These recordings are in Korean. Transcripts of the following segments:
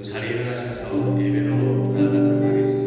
자리에 일어나셔서 예배로 나아가도록 하겠습니다.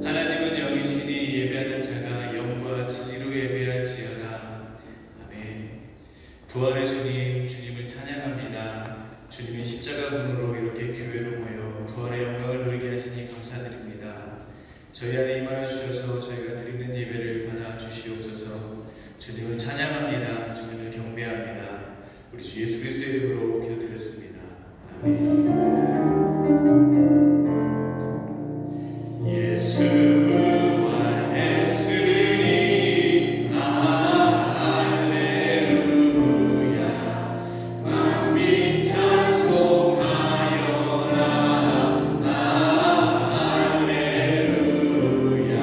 하나님은 영이시니 예배하는 자가 영과 진리로 예배할지어다. 아멘. 부활의 주님, 주님을 찬양합니다. 주님의 십자가 분으로 이렇게 교회로 모여 부활의 영광을 누리게 하시니 감사드립니다. 저희 안에 임하여 주셔서 저희가 드리는 예배를 받아 주시옵소서. 주님을 찬양합니다. 주님을 경배합니다. 우리 주 예수 그리스도의 이름으로 기도드렸습니다. 아멘. 예수 부활했으니 할렐루야. 만민 찬송하여라. 할렐루야.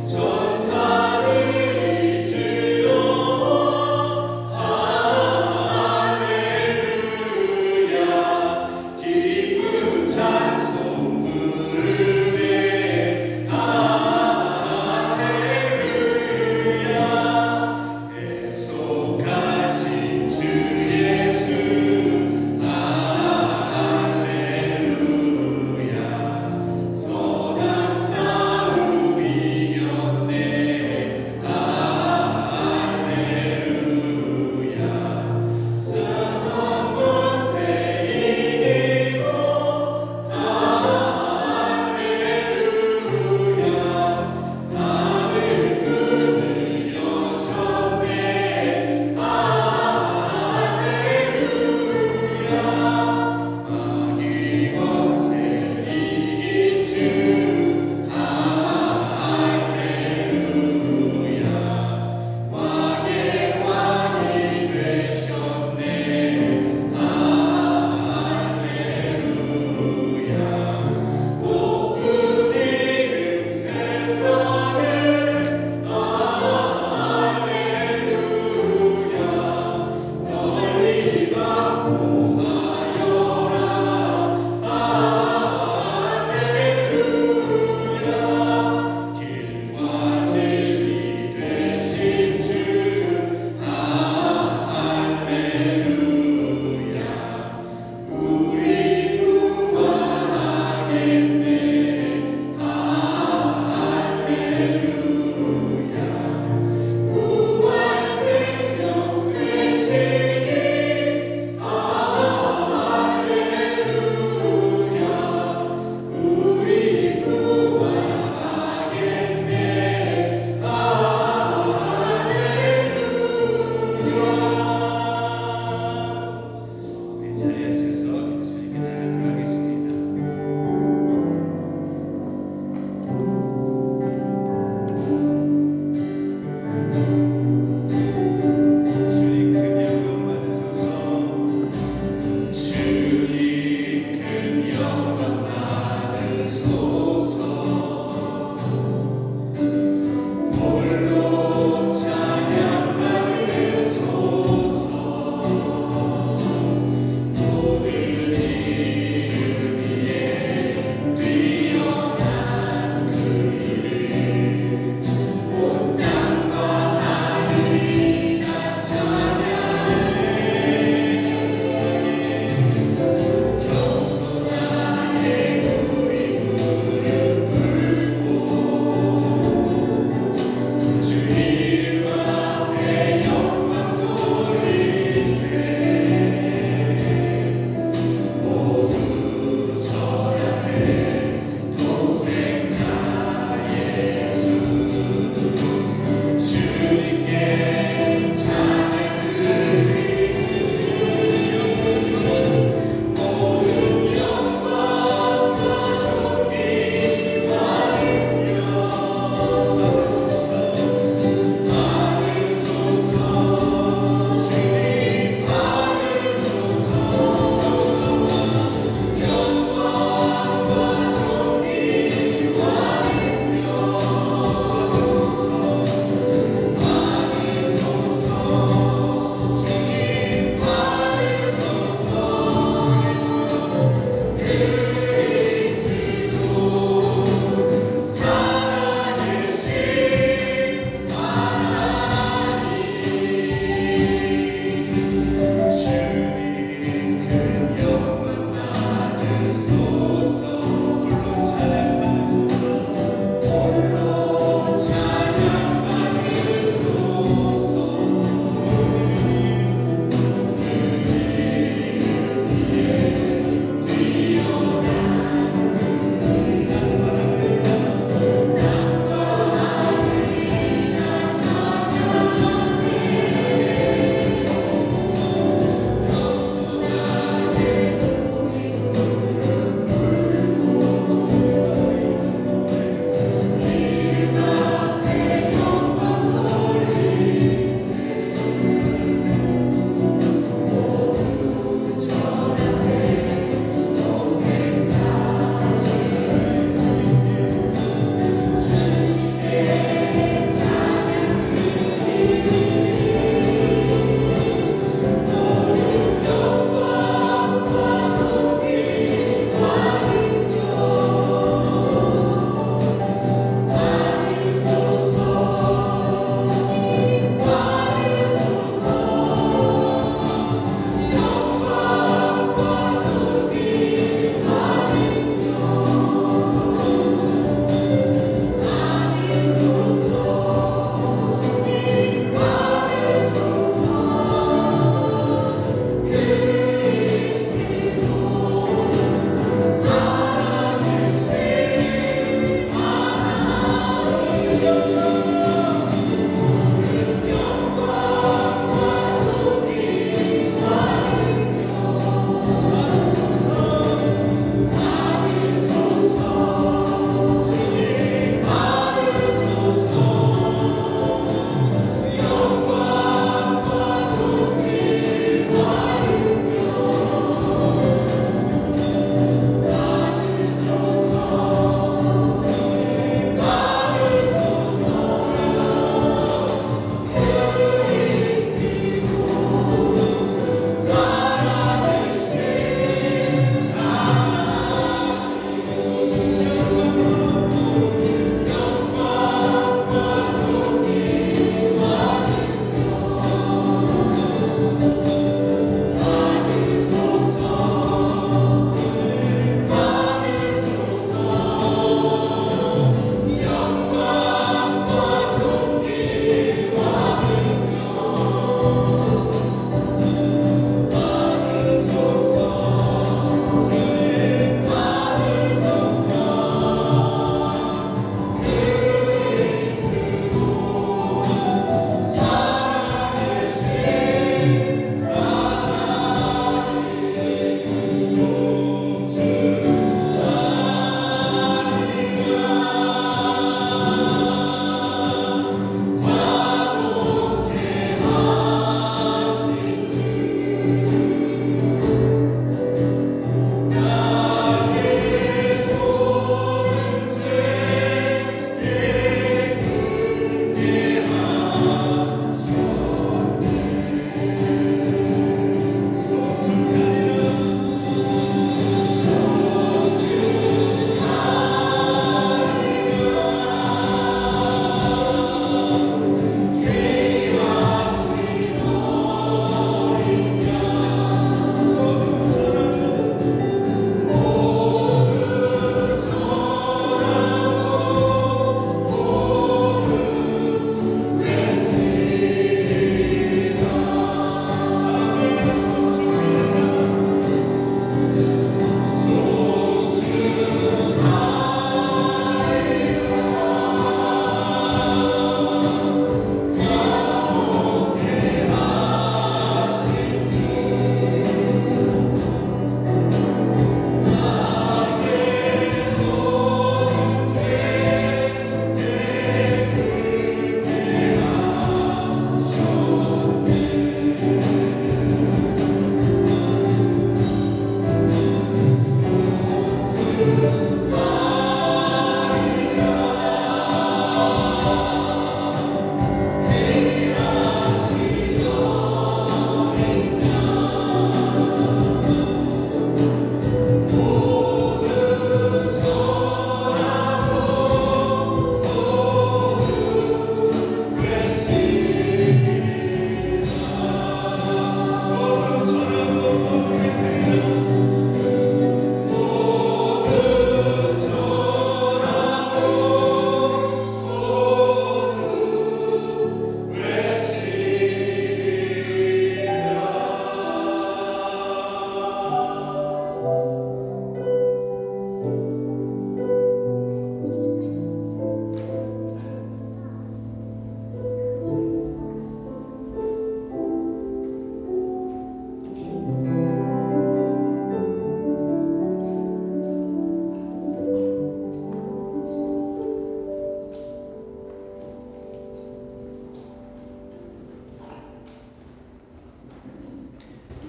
전사들이 즐거워. 할렐루야. 기쁜 찬송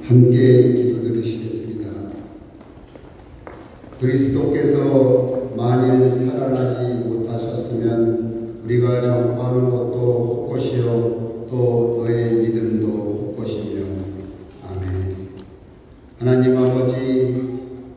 함께 기도드리시겠습니다. 그리스도께서 만일 살아나지 못하셨으면 우리가 전파하는 것도 헛것이요 또 너의 믿음도 헛것이며. 아멘. 하나님 아버지,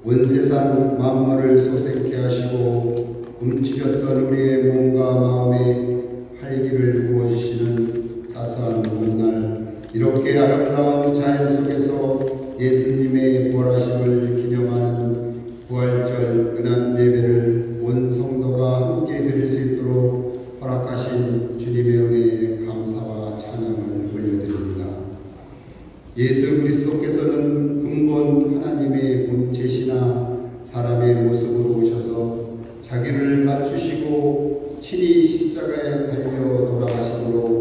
온 세상 만물을 소생케 하시고 움츠렸던 우리의 몸과 마음에 활기를 부어주시는 따스한 봄날, 이렇게 아름다운 자연 속에서 예수님의 부활하심을 기념하는 부활절 은한 예배를 온 성도가 함께 드릴 수 있도록 허락하신 주님의 은혜에 감사와 찬양을 올려드립니다. 예수 그리스도께서는 근본 하나님의 본체시나 사람의 모습으로 오셔서 자기를 낮추시고 친히 십자가에 달려 돌아가심으로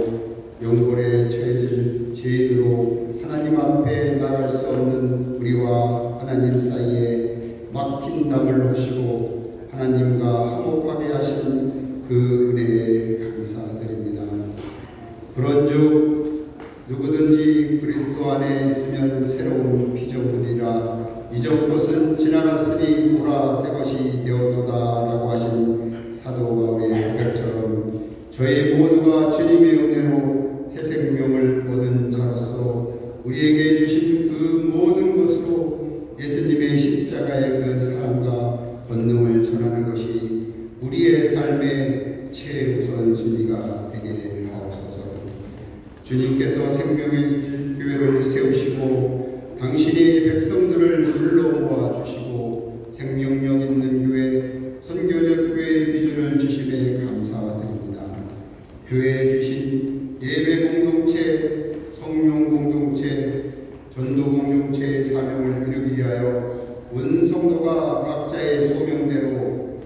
영골에 처해질 죄인으로 하나님 앞에 나갈 수 없는 우리와 하나님 사이에 막힌 담을 하시고 하나님과 화목하게 하신 그 은혜에 감사드립니다. 그런즉 누구든지 그리스도 안에 있으면 새로운 피조물이라 이전 것은 지나갔으니 보라 새 것이 되었도다라고 하신 사도 바울의 고백처럼 저희 모두가 주님의 은혜로 새 생명을 얻은 자로서 우리에게 주신 그 모든 것으로 예수님의 십자가의 그 사랑과 권능을 전하는 것이 우리의 삶의 최우선순위가 되게 하옵소서. 주님께서 생명의 교회를 세우시고 당신의 백성들을 불러 모아주시고 생명력 있는 교회, 선교적 교회의 비전을 주심에 감사드립니다. 교회에 주신 예배 공동체, 성령 공동체, 전도 공동체의 사명을 이루기 위하여 온 성도가 각자의 소명대로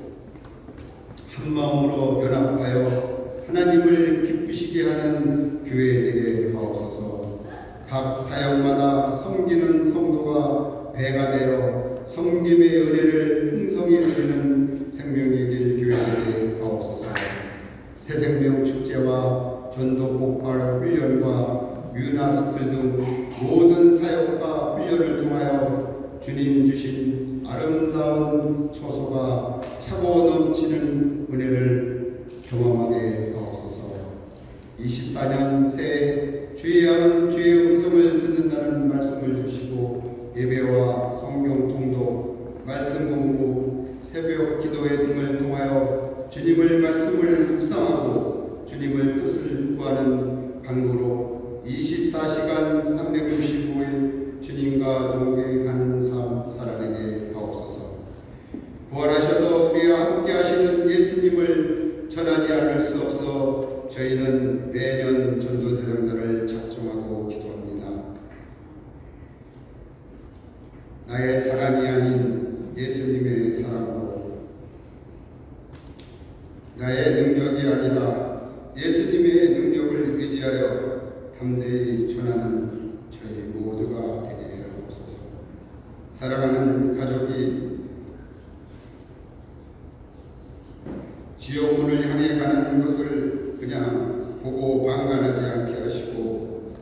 한 마음으로 연합하여 하나님을 기쁘시게 하는 교회 되게 하옵소서. 각 사역마다 섬기는 성도가 배가 되어 섬김의 은혜를 풍성히 누리는 생명의 길 교회 되게 하옵소서. 새생명 축제와 전도 폭발 훈련과 뮤나스쿨 등 모든 사역과 훈련을 통하여 주님 주신 아름다운 초소가 차고 넘치는 은혜를 경험하게 하옵소서. 24년 새해 주의 양은 주의 음성을 듣는다는 말씀을 주시고 예배와 성경 통독, 말씀 공부, 새벽 기도회 등을 통하여 주님을 말씀을 묵상하고 주님을 뜻을 구하는 간구로 24시간 365일 주님과 동행하는 삶 살아내게 하옵소서. 부활하셔서 우리와 함께 하시는 예수님을 전하지 않을 수 없어 저희는 매년 전도대상자를 작정하고 기도합니다. 나의 사랑이 아닌 예수님의 사랑으로, 나의 능력이 아니라 예수님의 능력을 의지하여 담대히 전하는 저희 모두가 되게 하옵소서. 사랑하는 가족이 지옥문을 향해 가는 것을 그냥 보고 방관하지 않게 하시고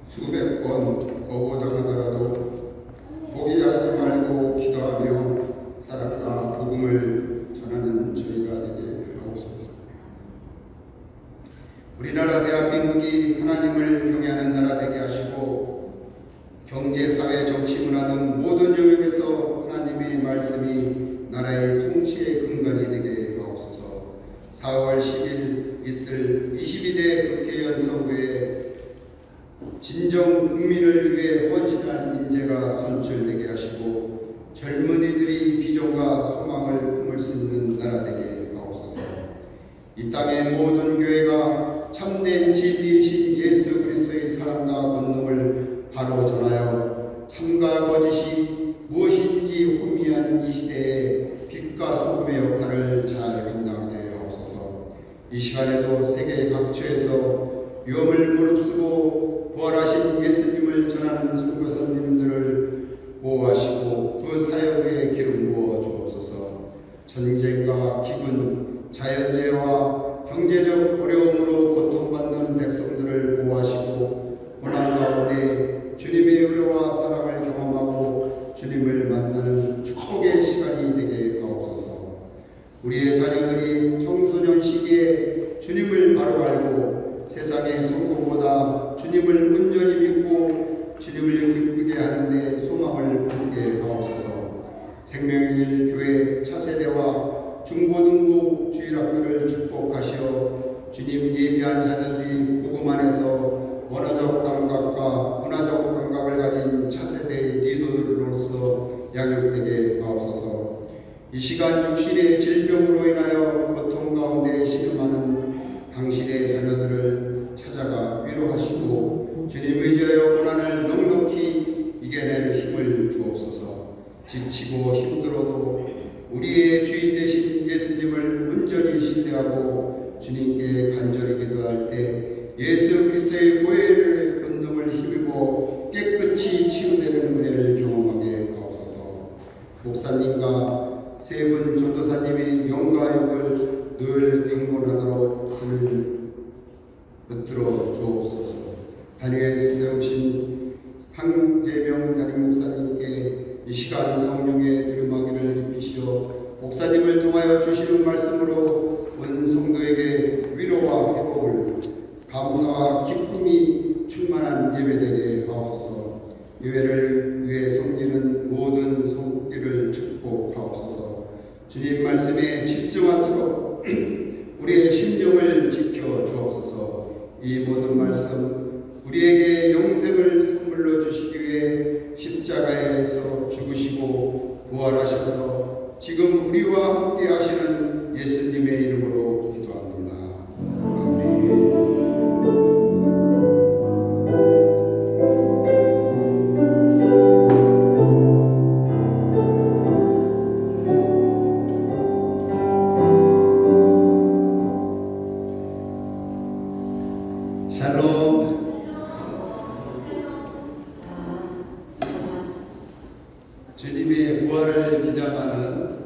수백 번 거부당하더라도 포기하지 말고 기도하며 사랑과 복음을 전하는 저희가 되게 하옵소서. 우리나라 대한민국이 하나님을 경외하는 나라 되게 하시고 경제, 사회, 정치, 문화 등 모든 영역에서 하나님의 말씀이 나라의 통치의 근간이 되게 하옵소서. 4월 10일 있을 22대 국회의원 선거에 진정 국민을 위해 헌신할 인재가 선출되게 하시고 젊은이들이 비전과 소망을 품을 수 있는 나라 되게 하옵소서. 이 땅의 모든 교회가 참된 진리이신 예수 그리스도의 사랑과 권능을 바로 전하여 참과 거짓이 무엇인지 혼미한 이 시대에 빛과 소금의 역할을 잘 감당하게 하옵소서. 이 시간에도 세계 각처에서 위험을 무릅쓰고 부활하신 예수님을 전하는 선교사님들을 보호하시고 그 사역에 기름 부어 주옵소서. 전쟁과 기근, 자연재해와 경제적 어려움으로 고통받는 백성들을 보호하시고 고난 가운데 주님의 의로 위로와 사랑을 경험하고 주님을 만나는 축복의 시간이 되게 하옵소서. 우리의 자녀들이 청소년 시기에 주님을 바로 알고 세상의 소금보다 주님을 온전히 믿고 주님을 기쁘게 하는데 소망을 품게 하옵소서. 생명의 교회 차세대와 중고등부 주일학교를 축복하시어 주님 예비한 자녀들이 복음 안에서 언어적 감각과 문화적 감각을 가진 차세대의 리더로서 양육되게 하옵소서. 이 시간 육신의 질병으로 인하여 고통 가운데 신음하는 당신의 자녀들을 찾아가 위로하시고 주님 의지하여 고난을 넉넉히 이겨낼 힘을 주옵소서. 지치고 힘들어도 우리의 주인 되신 예수님을 온전히 신뢰하고 주님께 간절히 기도할 때 예수 그리스도의 보혈의 권능을 힘입어 깨끗이 치유되는 은혜를 경험하게 하옵소서. 목사님과 세 분 전도사님의 영가육을 늘 강건하도록 붙들어 주옵소서. 단위에 세우신 황재명 담임 목사님께 이 시간 성령의 들음하기를 입히시어 목사님을 통하여 주시는 말씀으로 온 성도에게 위로와 회복을 감사와 기쁨이 충만한 예배되게 하옵소서. 예배를 위해 섬기는 모든 손길을 축복하옵소서. 주님 말씀에 집중하도록 우리의 심령을 지켜 주옵소서. 이 모든 말씀 우리에게 영생을 선물로 주시기 위해 십자가에서 죽으시고 부활하셔서 지금 우리와 함께 하시는 예수님의 이름으로 기도합니다. 아멘. 샬롬. 주님의 부활을 기념하는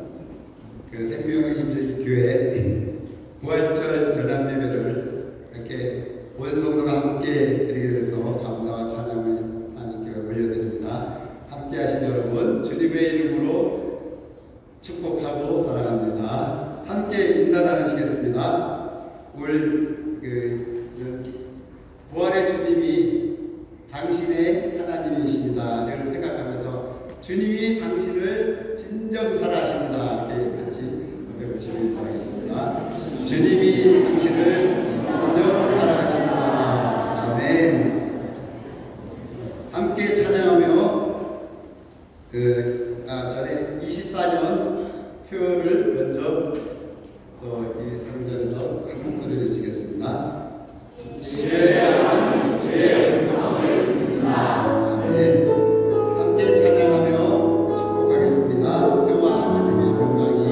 그 생명의 교회 부활절 연합 예배를 이렇게 온 성도가 함께 드리게 돼서 감사와 찬양을 하나님께 올려드립니다. 함께 하신 여러분 주님의 이름으로 축복하고 사랑합니다. 함께 인사 나누시겠습니다. 오늘 부활의 주님이 당신의 하나님이십니다를 생각하면서 주님이 당신을 진정 사랑하십니다. 이렇게 같이 고백하시면 인사하겠습니다. 주님이 당신을 진정 사랑하십니다. 아멘. 함께 찬양하며 전에 24년 표를 먼저 또 이 성전에서 한 목소리를 지겠습니다. 주의 음성을 듣는다. 아멘. 함께 찬양하며 축복하겠습니다. 평화 하나님의 평강이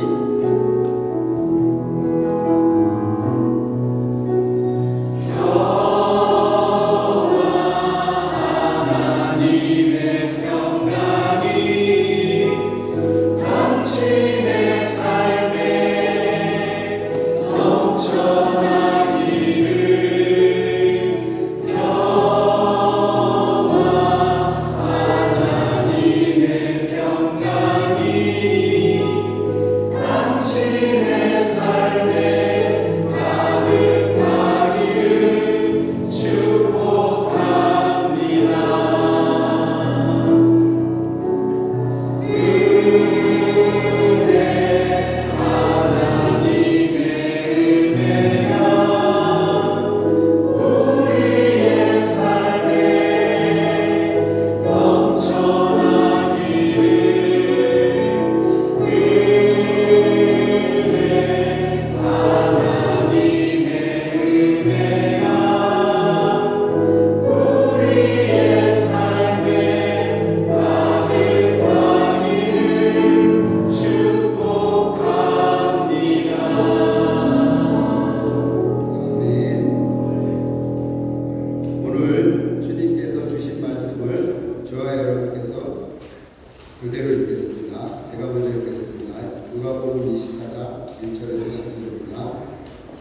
그대로 읽겠습니다. 제가 먼저 읽겠습니다. 누가복음 24장 1절에서 10절입니다.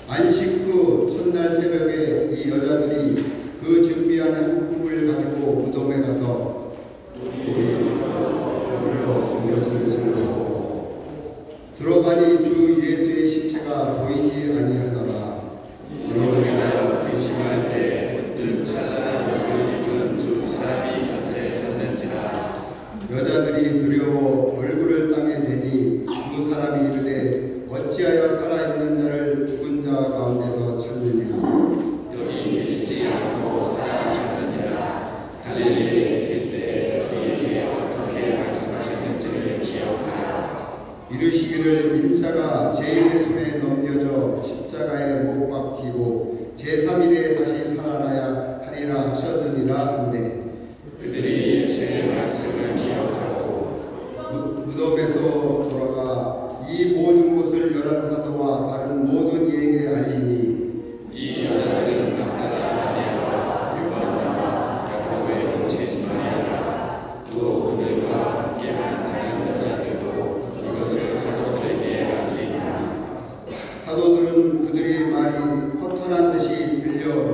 안식 후 첫날 새벽에 이 여자들이 그 준비하는 꿈을 가지고 무덤에 가서 들어가니 주 예수의 시체가 보이지 아니하더라. 이로 인하여 의심할 때 문득 찬란한 옷을 입은 두 사람이 곁에 섰는지라. 여자들이 두려워 얼굴을 땅에 대니 두 사람이 이르되 어찌하여 살아있는 자를 죽은 자 가운데서 찾느냐. 여기 계시지 않고 살아나셨느니라. 갈릴리에 계실 때 우리에게 어떻게 말씀하셨는지를 기억하라. 이르시기를 인자가 제1의 손에 넘겨져 십자가에 못 박히고 제3일에 다시 살아나야 하리라 하셨느니라 한데 그들이 예수의 말씀을 기억하고 무덤에서 돌아가 이 모든 것을 11사도와 다른 모든 이에게 알리니 이 여자들은 막달라 마리아와 요한나와 야고보의 몸친 마리아라. 또 그들과 함께한 다른 여자들도 이것을 사도들에게 알리니라. 사도들은 그들의 말이 허탄한 듯이 들려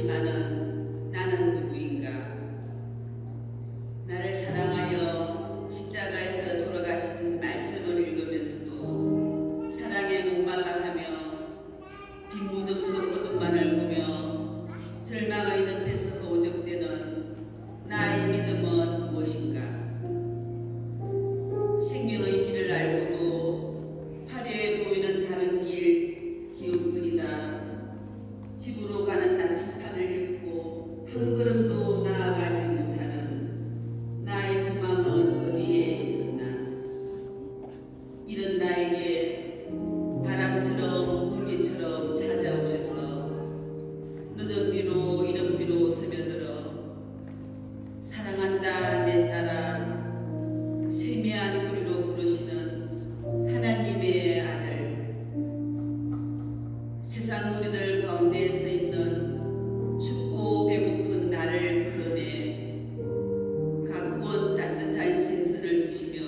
그렇지만은 나는 누구인가? 나를 사랑하여 십자가에서 돌아가신 말씀을 읽으면서도 사랑에 목말라 하며 빈 무덤 속 어둠만을 보며 절망의 늪에서 허우적대는 나의 믿음은 무엇인가? 생명의 길을 알고도 화려해 보이는 다른 길 기웃거리다 집으로 가는 나침판을 읽고 한 걸음도 나아가지 못하는 나의 소망은 어디에 있었나? 이런 나에게 바람처럼 공기처럼 찾아오셔서 늦은 비로 이른 비로 스며들어 사랑한다 내 딸아 세미한 소리로 부르시는 하나님의 아들, 세상 우리들 가운데 서 있는 춥고 배고픈 나를 불러내 가꾸은 따뜻한 생선을 주시며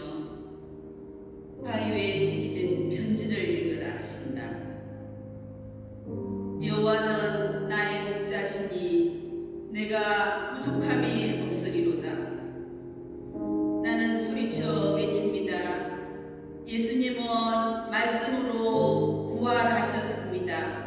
바위 위에 새겨진 편지를 읽으라 하신다. 여호와는 나의 목자시니 내가 부족함이 없으리로다. 나는 소리쳐 외칩니다. 예수님은 말씀으로 부활하셨습니다.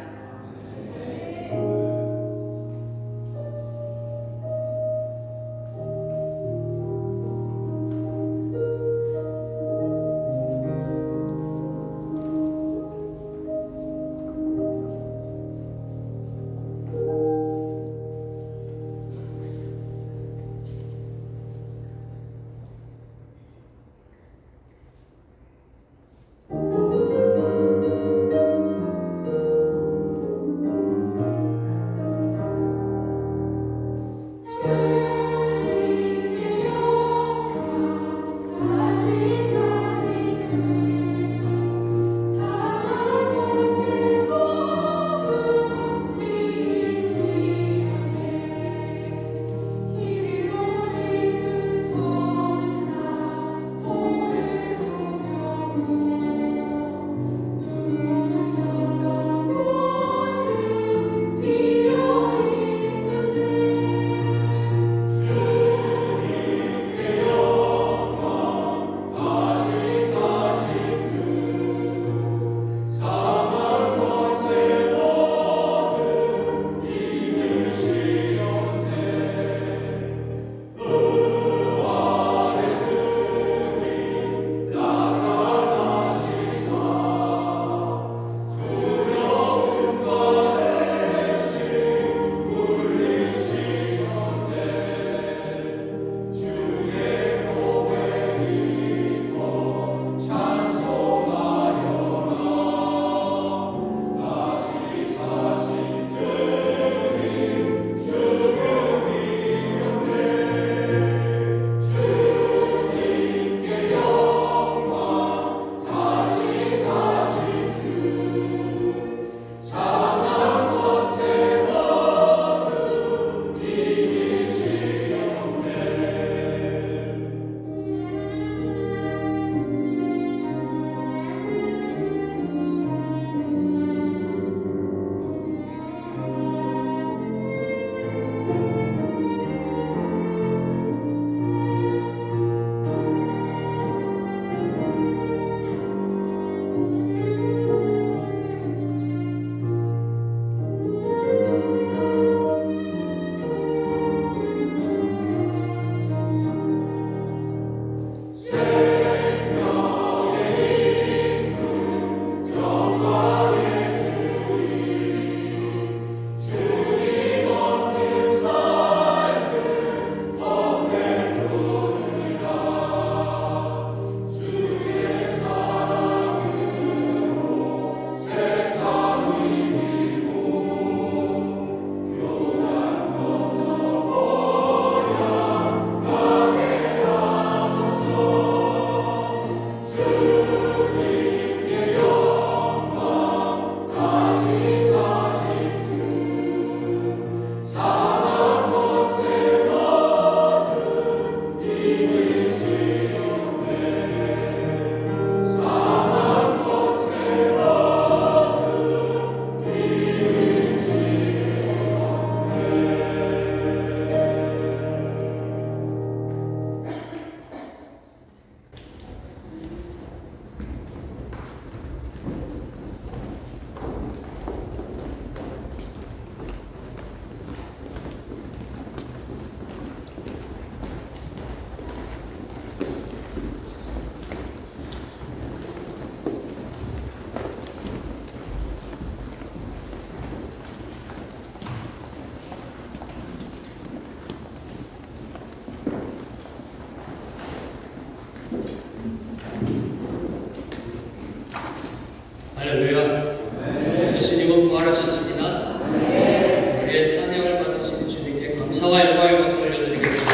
감사와 영광의 박수 올려드리겠습니다.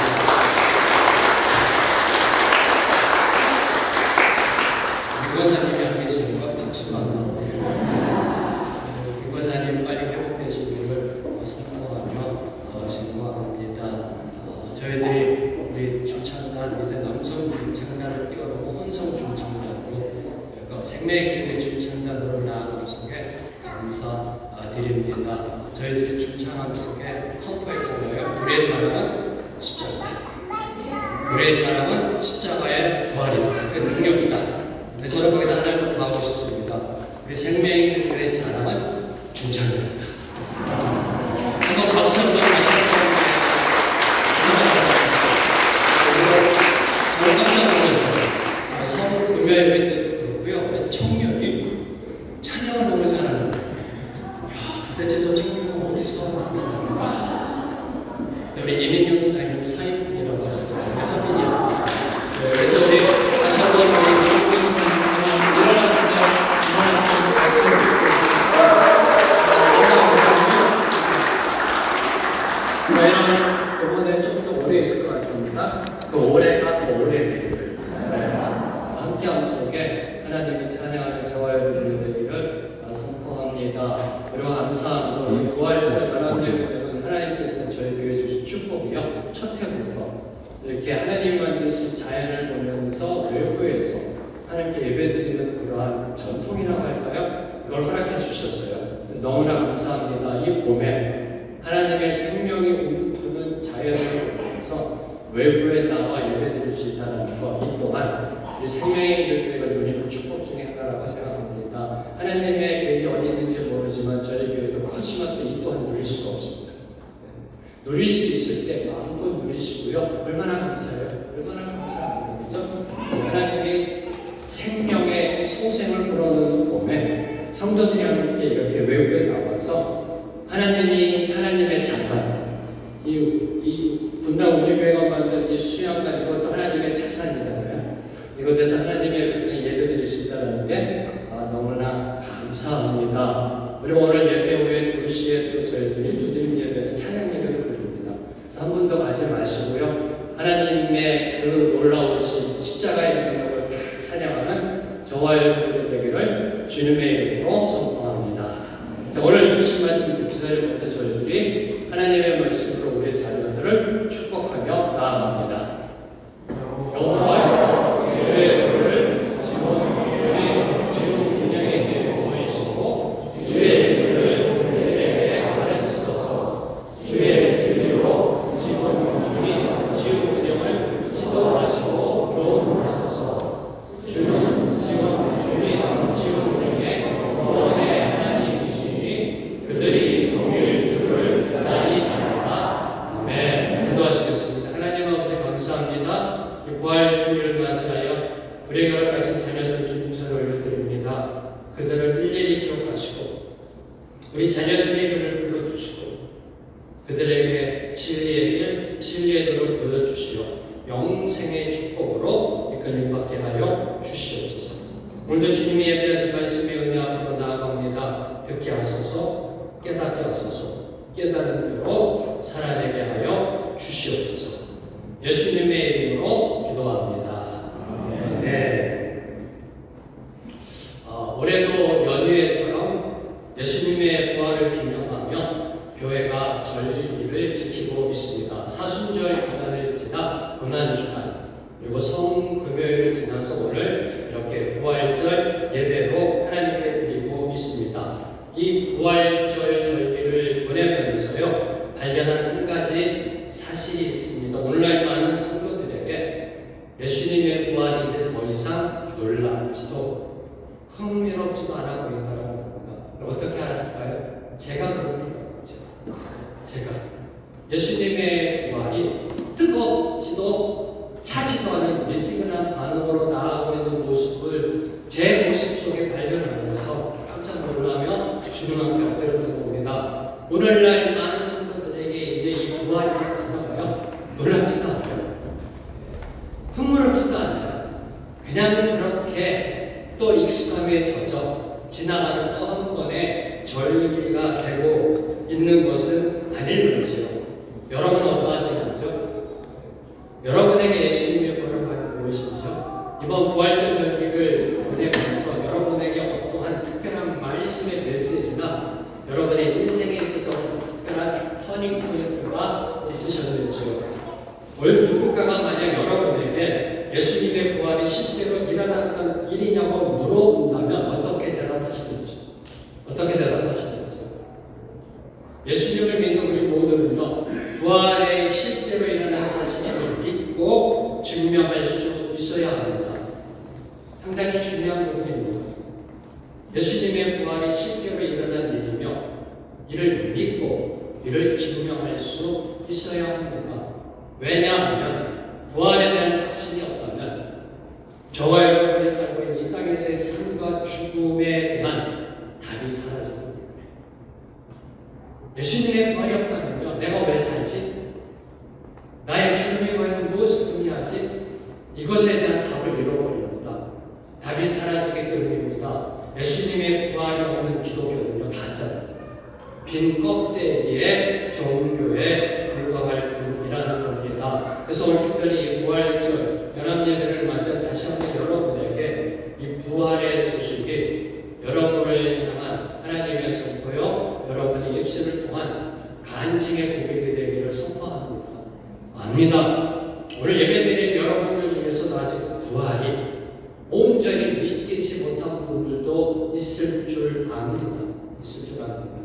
유거사님이 안 계시니까 박수가 안 나오네요. 유거사님 빨리 회복되시기를 선포하며 증거합니다. 저희들이 우리 중창단 이제 남성 중창단을 뛰어넘고 혼성 중창단으로 생명의 중창단으로 나아가는 속에 감사드립니다. 저희들이 중창함 속에 선포했잖아요. 우리의 자랑은 십자가다. 우리의 자랑은 십자가의 부활이다. 그 능력이다. 근데 저는 거기다 하나를 더하고 싶습니다. 우리 생명의 교회의 자랑은 중창입니다. 한번 박수 한번 다시 한번. 저는 깜짝 놀랐어요. 성금요일 때도 그렇고요. 청년이 찬양을 너무 잘하는 거예요. 도대체 저 청년은 어디서 우리 이민경 사님 사인분이라고 하시더라고요. 하빈이라고. 그래서 우리 다시 한번 우리 이민경 사님 일어나주세요. 이번에 좀 더 오래 있을 것 같습니다. 그 올해가 더 오래되기를 함께 함 속에 하나님이 찬양하는 저와 여러분의 되기를 선포합니다. 그리고 감사합니다. 부활절 연합회는 하나님께서 저희 교회에 주신 축복이요. 첫 해부터 이렇게 하나님 만드신 자연을 보면서 외부에서 하나님께 예배드리는 그러한 전통이라고 할까요? 이걸 허락해 주셨어요. 너무나 감사합니다. 이 봄에 하나님의 생명이 움트는 자연을 보면서 외부에 나와 예배드릴 수 있다는 것, 이 또한 이 생명의 교회가 누리는 축복 중에 하나라고 생각합니다. 하나님의 교회가 어디 있는지 모르지만 저희 교회도 크지만 또 이 또한 누릴 수가 없습니다. 누릴 수 있을 때 마음껏 누리시고요. 얼마나 감사해요? 얼마나 감사한 일이죠? 하나님이 생명의 소생을 불어넣는 봄에 성도들이 함께 이렇게 외부에 나와서 하나님의 자산, 이 분당 우리교회가 만든 이 수양관 이것도 하나님의 자산이잖아요. 이곳에서 하나님의 백성이 예배드릴 수 있다는 게 너무나 감사합니다. 그리고 오늘 예배 후에 2시에 또 저희들이 두드림 예배는 찬양 예배를 드립니다. 그래서 한 분도 가지 마시고요. 하나님의 그 놀라우신 십자가의 능력을 찬양하는 저와 여러분의 되기를 주님의 이름으로 선포합니다. 자, 오늘 주신 말씀 듣기 전부터 저희들이 하나님의 말씀으로 우리 자녀들을 축복하며 나아갑니다. 여호와여, 주의 이름을 지금 운영에 보이시고 주의 이름을 우리에게 가르치소서. 주의 진리로 지금 운영을 지도하시고 교훈하소서. 주는 지금 운영에 구원의 하나님이시니 그들이 종일 주를 따라이 나가라. 아멘. 기도하시겠습니다. 하나님 아버지 감사합니다. 이 부활 주일을 맞이하여 우리에게 허락하신 자녀들 주님 손에 올려드립니다. 그들을 일일이 기억하시고 우리 자녀들의 이름을 불러주시고 그들에게 진리의 길, 진리의 도를 보여주시어 영생의 축복으로 이끌림받게 하여 주시옵소서. 오늘도 주님이 예배하신 말씀의 은혜 앞으로 나아갑니다. 듣게 하소서, 깨닫게 하소서, 깨달은 대로 살아내게 하여 주시옵소서. 예수님의 이름으로 기도합니다. 네. 올해도 연휴에처럼 예수님의 부활을 기념하며 교회가 절기를 지키고 있습니다. 사순절 기간을 지나 고난주간 그리고 성금요일을 지나서 오늘 이렇게 부활절 예배로 하나님께 드리고 있습니다. 이 부활절 절기를 보내면서요 발견한 한 가지 사실이 있습니다. 오늘날 많은 성도들에게 예수님의 부활이 이제 더 이상 놀랍지도 흥미롭지도 않아 보인다고 합니다. 어떻게 알았을까요? 제가 그렇다는 거죠. 제가 예수님의 부활이 뜨겁지도 차지도 않은 미스근한 반응으로 나아오고 있는 모습을 제 모습 속에 발견하면서 깜짝 놀라며 주님 앞에 엎드렸던 겁니다. 오늘날 많은 성도들에게 이제 이 부활이 다가가요. 놀랍지도 않아요. 흥미롭지도 않아요. 그냥 그렇게 또 익숙함에 젖어 지나가는 또 한 번의 절기가 되고 있는 것은 아닐 거지요. 여러분은 이번 부활절 설교를 보내면서 여러분에게 어떠한 특별한 말씀의 메시지나 여러분의 인생에 있어서 특별한 터닝 포인트가 있으셨는지요? 오늘 누군가가 만약 여러분에게 예수님의 부활이 실제로 일어났던 일이냐고 물어본다면 어떻게 대답하시겠죠? 어떻게 대답하시겠죠? 예수님을 믿는 우리 모두는요, 부활에 실제로 일어난 사실을 믿고 증명할 수 있어야 합니다. 상당히 중요한 부분입니다. 예수님의 부활이 실제로 일어난 일이며 이를 믿고 이를 증명할 수 있어야 합니다. 왜냐하면 부활에 대한 확신이 없다면 저와 여러분이 살고 있는 이 땅에서의 삶과 죽음에 대한 답이 사라집니다. 예수님의 부활이 없다면요, 내가 왜 살지? 나의 죽음이 과연 무엇을 의미하지? 이것에 대한 답을 잃어버립니다. 답이 사라지기 때문입니다. 예수님의 부활이 없는 기독교는요, 가짜입니다. 빈 껍데기의 종교에 불과할 뿐이라는 겁니다. 그래서 오늘 특별히 이 부활절 연합예배를 맞아 다시 한번 여러분에게 이 부활의 소식이 여러분을 향한 하나님의 선포요, 여러분의 입술을 통한 간증의 고백이 되기를 선포합니다. 압니다. 오늘 예배드린 여러분들 중에서도 아직 부활이 온전히 믿기지 못한 분들도 있을 줄 압니다. 있을 줄 압니다.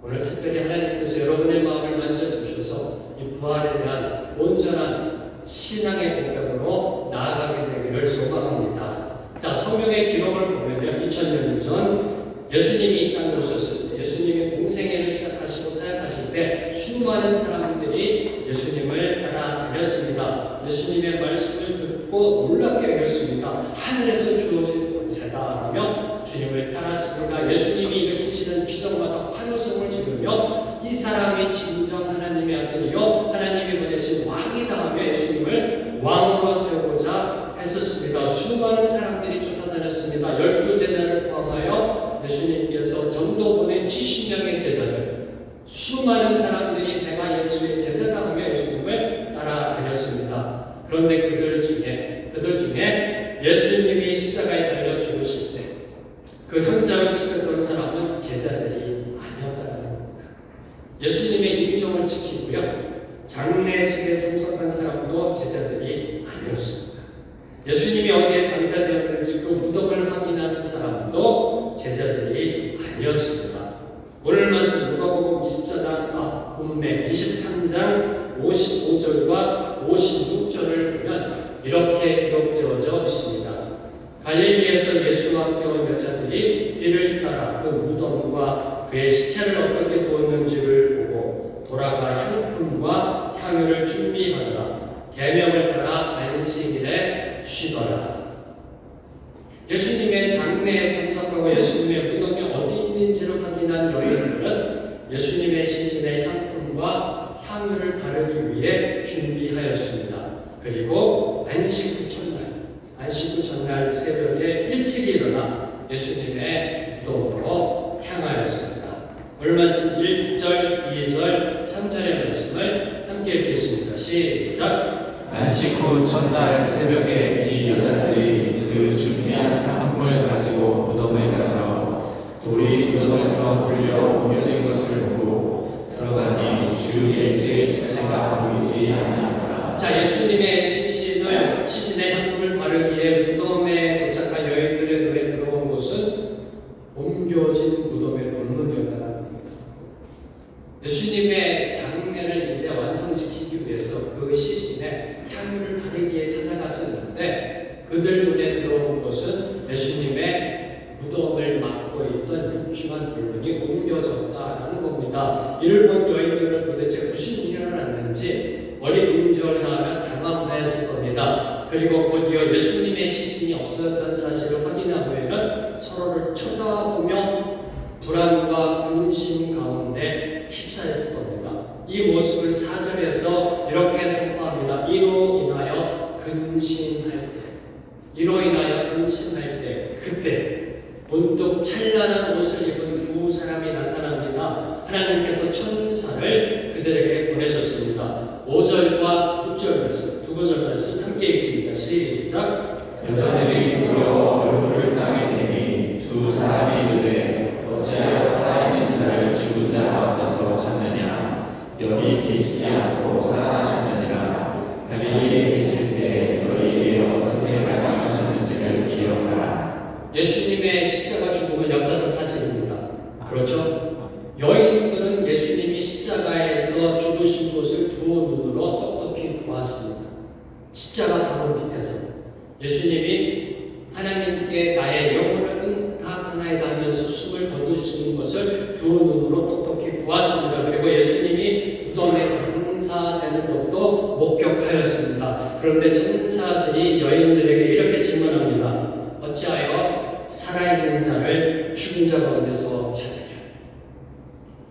오늘 특별히 하나님께서 여러분의 마음을 만져주셔서 이 부활에 대한 온전한 신앙의 고백으로 나아가게 되기를 소망합니다. 자, 성경의 기록을 보면 2000년 전 예수님이 이 땅에 오셨을 때, 예수님이 공생애를 시작하시고 사역하실 때 수많은 사람들이 예수님을 따라다녔습니다. 예수님의 말씀을 듣고 놀랍게 여겼습니다. 하늘에서 주어진 권세다 하며 주님을 따랐습니다. 예수님이 일으키시는 기적마다 환호성을 지르며 이 사람이 진정 하나님의 아들이요 하나님이 보내신 왕이다 하며 예수님을 왕으로 세우고자 했었습니다. 수많은 사람들이 쫓아다녔습니다. 12제자를 포함하여 예수님께서 전도 보낸 70명의 제자들, 수많은 사람들이 내가 예수의 제자다 하며 예수님을 따라다녔습니다. 그런데 그들 중에 예수님이 십자가에 달려 죽으실 때 그 현장을 지켰던 사람은 제자들이 아니었다는 겁니다. 예수님의 임종을 지키고요, 장례식에 참석한 사람도 제자들이 아니었습니다. 예수님이 어디에 장사되었는지 그 무덤을 확인하는 사람도 제자들이 아니었습니다. 오늘 말씀 누가복음 20장 본매 23장 55절과 56절을 보면 이렇게 기록되어져 있습니다. 갈릴리에서 예수와 함께 온 여자들이 뒤를 따라 그 무덤과 그의 시체를 어떻게 두었는지를 보고 돌아가 향품과 향유를 준비하더라. 계명을 따라 안식일에 쉬더라. 예수님의 장례에 참석하고 예수님의 무덤이 어디 있는지를 확인한 여인들은 예수님의 시신에 향품과 향유를 바르기 위해 준비하였습니다. 그리고 안식 후 첫날 새벽에 일찍 일어나 예수님의 무덤으로 향하였습니다. 오늘 말씀 1절, 2절, 3절의 말씀을 함께 읽겠습니다. 시작! 안식 후 첫날 새벽에 이 여자들이 그 준비한 향품을 가지고 무덤에 가서 돌이 무덤에서 불려 옮겨진 것을 보고 들어가니 주 예수의 시체가 보이지 아니하더라. 자, 예수님의 시신의 향품을 바르기에 무덤에 도착한 여인들의 눈에 들어온 곳은 옮겨진 무덤의 돌문이었다는 겁니다. 예수님의 장례를 이제 완성시키기 위해서 그 시신에 향유를 바르기에 찾아갔었는데 그들 눈에 들어온 것은 예수님의 무덤을 막고 있던 육중한 돌문이 옮겨졌다라는 겁니다. 이를 본 여인들은 도대체 무슨 일이 일어났는지 어리둥절하며 당황하였을 겁니다. 그리고 곧이어 예수님의 시신이 없어졌다는 사실을 확인한 후에는 서로를 쳐다보며 불안과 근심 가운데 휩싸였을 겁니다. 이 모습을 4절에서 이렇게 선포합니다. 이로 인하여 근심할 때 그때 문득 찬란한 옷을 입은 두 사람이 나타납니다. 하나님께서 천사를 그들에게 보내셨습니다. 5절과 9절 말씀, 두 구절 말씀 함께 읽습니다. 시작! 여자들이 두려워 얼굴을 땅에 대니 두 사람이 이르되 어찌하여 살아있는 자를 죽은 자 가운데서 찾느냐 여기 계시지 않고 살아나셨느니라. 갈릴리에 계실 때 너희에게 어떻게 말씀하셨는지를 기억하라. 예수님의 십자가 죽음은 역사적 사실입니다. 그렇죠? 여인들은 예수님이 십자가에서 죽으신 것을 두 눈으로 똑똑히 보았습니다. 십자가 바로 밑에서 예수님이 하나님께 나의 영혼을 응탁하나이다 하면서 숨을 거두시는 것을 두 눈으로 똑똑히 보았습니다. 그리고 예수님이 무덤에 장사되는 것도 목격하였습니다. 그런데 천사들이 여인들에게 이렇게 질문합니다. 어찌하여 살아있는 자를 죽은 자 가운데서 찾느냐?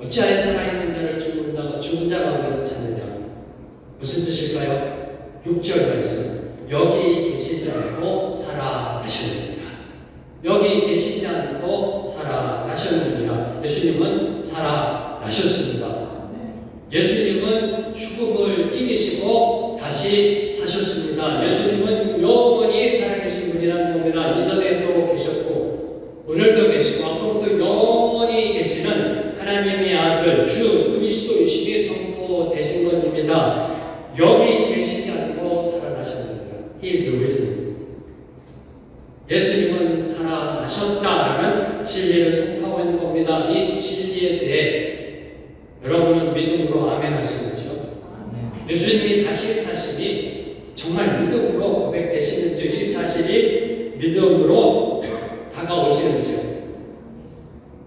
어찌하여 살아있는 자를 죽은 자 가운데서 찾느냐? 무슨 뜻일까요? 6절 말씀. 여기 계시지 않고 살아나셨느니라. 여기 계시지 않고 살아나셨느니라. 예수님은 살아나셨습니다. 예수님은 죽음을 이기시고 다시 사셨습니다. 예수님은 영원히 살아계신 분이라는 겁니다. 이전에도 계셨고 오늘도 계시고 앞으로도 영원히 계시는 하나님의 아들 주 그리스도이심이 선포되신 것입니다. 여기 계시지 않고 살아나셨느니라. He is risen. 예수님은 살아나셨다라는 진리를 선포하고 있는 겁니다. 이 진리에 대해 여러분은 믿음으로 아멘 하시는 거죠? 예수님이 다시 사심이 정말 믿음으로 고백되시는지 이 사실이 믿음으로 다가오시는지요?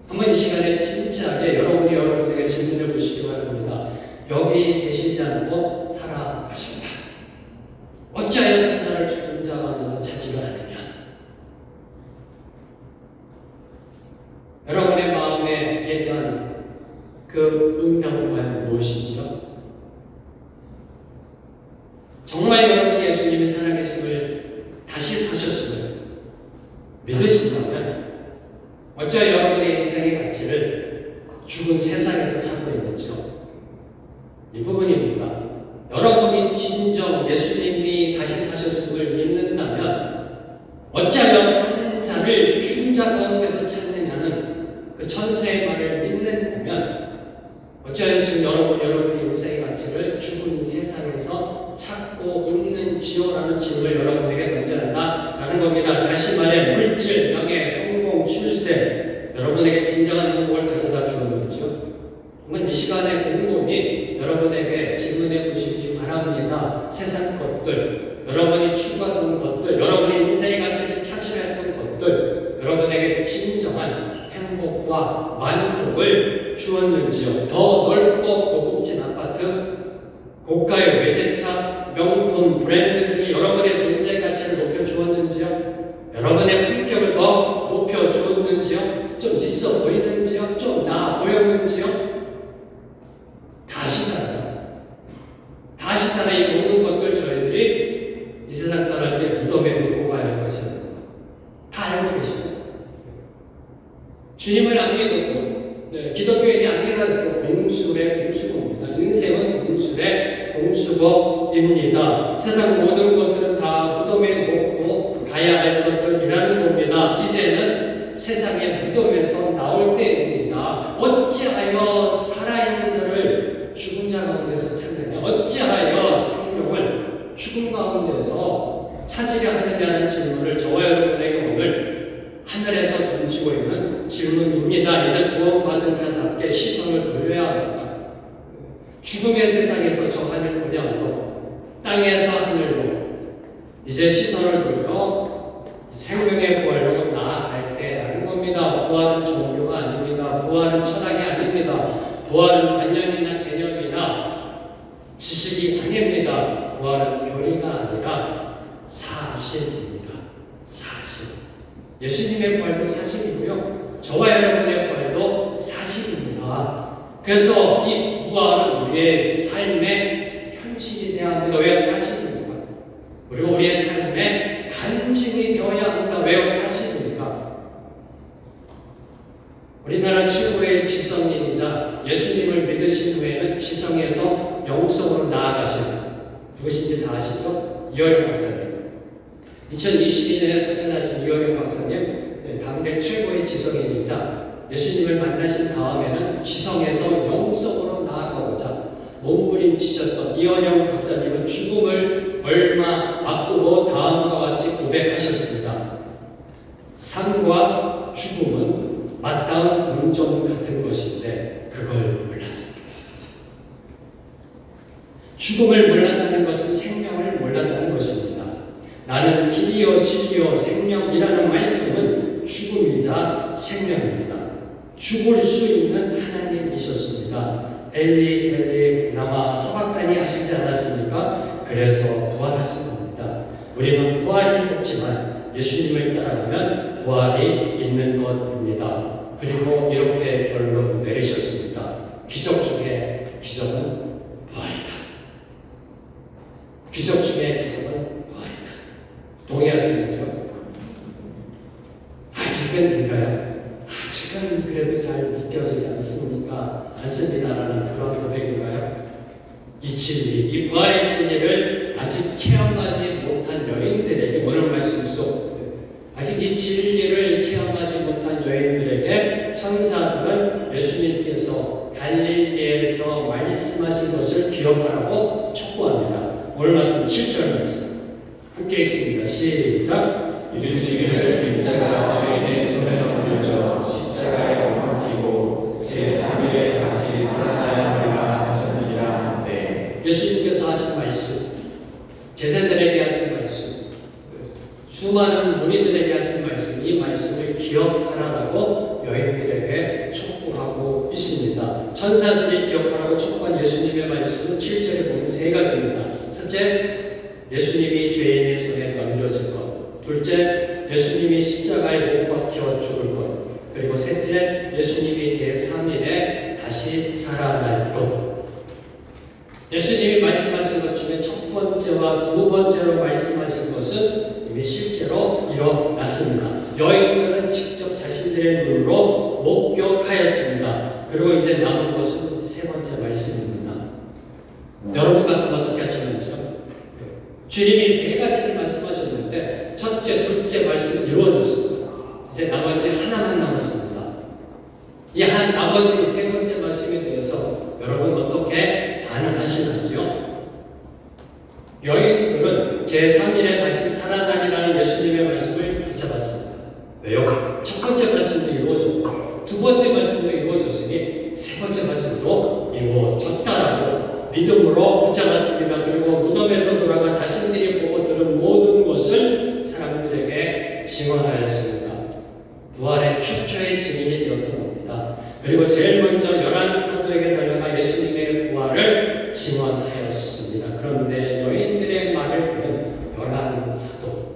한번 이 시간에 진지하게 여러분에게 질문해 보시기 바랍니다. 여기 계시지 않고 살아나셨다. 어찌하여 산자를 죽은 자 가운데서 찾지가 않느냐? 여러분의 마음에 대한 그 응답은 과연 무엇인지요? 정말 여러분이 예수님이 살아계심을 다시 사셨음을 믿으신다면 어찌하여 여러분의 인생의 가치를 죽은 세상에서 찾고 있는지요? 이 부분입니다. 여러분이 진정 예수님이 다시 사셨음을 믿는다면 어찌하여 산 자를 죽은 자 가운데서 찾느냐는 그 천사의 말을 믿는다면 어찌하여 지금 여러분의 인생의 가치를 죽은 세상에서 찾고 있는지요라는 질문을 여러분에게 던져야 한다라는 겁니다. 다시 말해 물질, 명예, 성공, 출세 여러분에게 진정한 행복을 가져다 주었는지요? 한번 이 시간의 곰곰이 여러분에게 질문해 보시기 바랍니다. 세상 것들, 여러분이 추구하던 것들, 여러분의 인생의 가치를 찾으려 했던 것들 여러분에게 진정한 행복과 만족을 주었는지요? 더 넓고 고급진 아파트, 고가의 외제차, 명품 브랜드 등이 여러분의 존재 가치를 높여주었는지요? 여러분의 품격을 더 높여주었는지요? 좀 있어 보이는지요? 좀 나아 보였는지요? 다시 살아 이 모든 것들 저희들이 이 세상 떠날 때 무덤에 놓고 가야 할 것입니다. 다 알고 계시죠? 주님을 안 믿어도 기독교인이 아니라도 공수의 공수고입니다. 인생은 공수의 공수고입니다. 세상 모든 것들은 다 무덤에 놓고 가야 할 것들이라는 겁니다. 이제는 세상의 무덤에서 나올 때입니다. 어찌하여 살아있는 자를 죽은 자 가운데서 찾느냐? 어찌하여 생명을 죽은 가운데서 찾으려 하느냐는 질문을 저와 여러분에게 오늘 하늘에서 던지고 있는 질문입니다. 이제 구원받은 자답게 시선을 돌려야 합니다. 죽음의 세상에서 저 하늘 분야로 땅에서 하늘로 이제 시선을 돌려 생명의 부활로 나아갈 때라는 겁니다. 부활은 종교가 아닙니다. 부활은 철학이 아닙니다. 부활은 관념이나 개념이나 지식이 아닙니다. 부활은 교리가 아니라 사실입니다. 사실. 예수님의 부활도 사실이고요. 저와 여러분의 부활도 사실입니다. 그래서 이 부활은 우리의 삶의 현실이 되어야 합니다. 왜 사실입니까? 그리고 우리의 삶의 간증이 되어야 합니다. 왜 사실입니까? 우리나라 최고의 지성인이자 예수님을 믿으신 후에는 지성에서 영성으로 나아가신 누구신지 다 아시죠? 이어영 박사님. 2022년에 소천하신 이어령 박사님, 당대 최고의 지성인이자 예수님을 만나신 다음에는 지성에서 영성으로 나아가고자 몸부림치셨던 이어령 박사님은 죽음을 얼마 앞두고 다음과 같이 고백하셨습니다. 삶과 죽음은 맞닿은 동전 같은 것인데 그걸 몰랐습니다. 죽음을 몰랐다는 것은 생명을 몰랐다는 것입니다. 나는 길이요 진리요 생명이라는 말씀은 죽음이자 생명입니다. 죽을 수 있는 하나님이셨습니다. 엘리 엘리 라마 사박다니 하시지 않았습니까? 그래서 부활하신 겁니다. 우리는 부활이 없지만 예수님을 따라가면 부활이 있는 것입니다. 그리고 이렇게 결론 내리셨습니다. 기적 중에 기적은 부활이다. 기적 중에 기적은 부활이다. 동의하시는지요? 아직은인가요? 아직은 그래도 잘 믿겨지지 않습니다라는 그런 고백인가요? 이 진리, 이 부활의 진리를 아직 체험하지 못한 여인들에게 오늘 말씀 속 아직 이 진리를 체험하지 못한 여인들에게 천사들은 예수님께서 갈릴리에서 말씀하신 것을 기억하라고 촉구합니다. 오늘 말씀 7절 말씀 함께 읽습니다. 시작. 이르시기를 인자가 주인의 손에 옮겨져 십자가에 못 박히고 제3일에 다시 살아나야 하리라 하셨느니라. 네. 예수님께서 하신 말씀, 제자들에게 하신 말씀, 수많은 무리들에게 하신 말씀, 이 말씀을 기억하라고 여인들에게 촉구하고 있습니다. 천사들이 기억하라고 촉구한 예수님의 말씀은 7절에 보면 세 가지입니다. 첫째, 예수님이 죄인의 손에 넘겨질 것. 둘째, 예수님이 십자가에 못 박혀 죽을 것. 그리고 셋째, 예수님이 제3일에 다시 살아날 것. 예수님이 말씀하신 것 중에 첫 번째와 두 번째로 말씀하신 것은 이미 실제로 일어났습니다. 여인들은 직접 자신들의 눈으로 목격하였습니다. 그리고 이제 남은 것은 세 번째 말씀입니다. 여러분 같으면 어떻게 하시는지요? 주님이 세 가지를 말씀하셨는데 첫째, 둘째 말씀은 이루어졌습니다. 이제 나머지 하나만 남았습니다. 이 한 나머지 세 번째 말씀에 대해서 여러분 어떻게 반응하시는지요? 여인들은 제3일에 다시 살아나리라는 예수님의 말씀을 붙잡았습니다. 왜요? 첫 번째 말씀도 이루어졌고 두 번째 말씀도 이루어졌으니 세 번째 말씀도 이루어졌다라고 믿음으로 붙잡았습니다. 그리고 무덤에서 돌아가 자신들이 보고 들은 모든 것을 사람들에게 증언하였습니다. 부활의 최초의 증인이 되었던 겁니다. 그리고 제일 먼저 11사도에게 달려가 예수님의 부활을 증언하였습니다. 그런데 여인들의 말을 들은 11사도,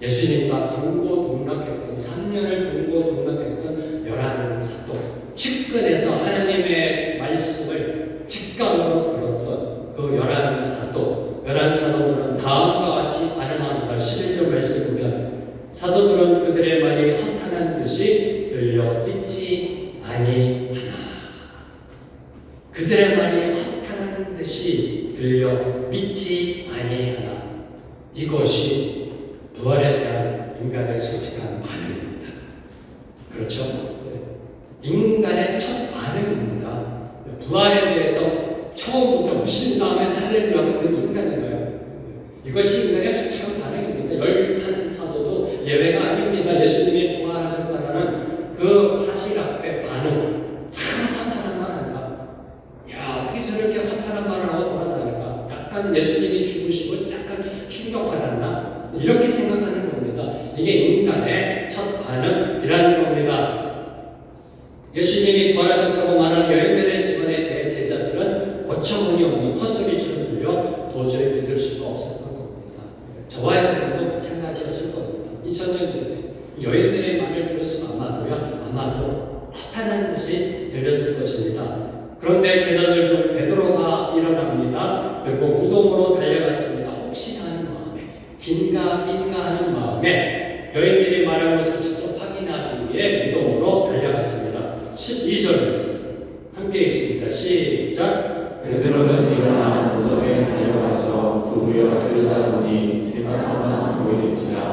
예수님과 동고동락했던 3년을 동고동락했던 11사도, 측근에서 하나님의 말씀을 직감으로 들었던 그 11사도들은 다음과 같이 반응합니다. 11절 말씀을 보면 사도들은 그들의 말이 허탄한 듯이 들려 믿지 아니하나. 그들의 말이 허탄한 듯이 들려 믿지 아니하나. 이것이 부활에 대한 인간의 솔직한 반응입니다. 그렇죠? 인간의 첫 반응입니다. 부활에 대해서 처음부터 무슨 다음에 할렐루야가 그 인간인가요? 이것이 인간의 솔직한 반응입니다. 11사도도 예외가 아닙니다. 예수님이 부활하셨다는 그 사실 앞에 반응. 참 허탄한 말 아닌가? 야, 어떻게 저렇게 허탄한 말을 하고 돌아다닐까? 약간 예수님이 죽으시고 약간 충격받았나? 이렇게 생각하는 겁니다. 이게 인간의 첫 반응이라는 겁니다. 예수님이 부활하셨다고 말하는 여인들의 증언에 대해 제자들은 어처구니없는 헛소리처럼 들려 도저히 믿을 수가 없었던 겁니다. 저와 여러분도 마찬가지였을 겁니다. 2000년 전에 여인들의 말을 들었으면 아마도 허탄한 듯이 들렸을 것입니다. 그런데 제자들 중 베드로가 일어납니다. 그리고 무덤으로 달려갔습니다. 혹시나 하는 마음에, 긴가민가 하는 마음에 여인들이 말한 것을 직접 확인하기 위해 무덤으로 달려갔습니다. 12절 말씀 함께 읽습니다. 시작. 베드로는 일어나 무덤에 달려가서 부부여 들여다보니 세 바퀴만 보이는지라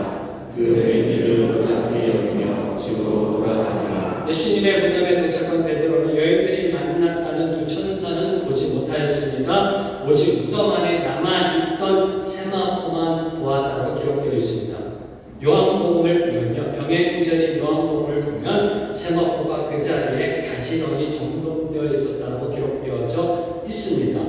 예수님의 무덤에 도착한 베드로는 여인들이 만났다는 두 천사는 보지 못하였습니다. 오직 무덤 안에 남아있던 세마포만 보았다고 기록되어 있습니다. 요한복음을 보면요, 병행구절인 요한복음을 보면 세마포가 그 자리에 가지런히 정돈되어 있었다고 기록되어져 있습니다.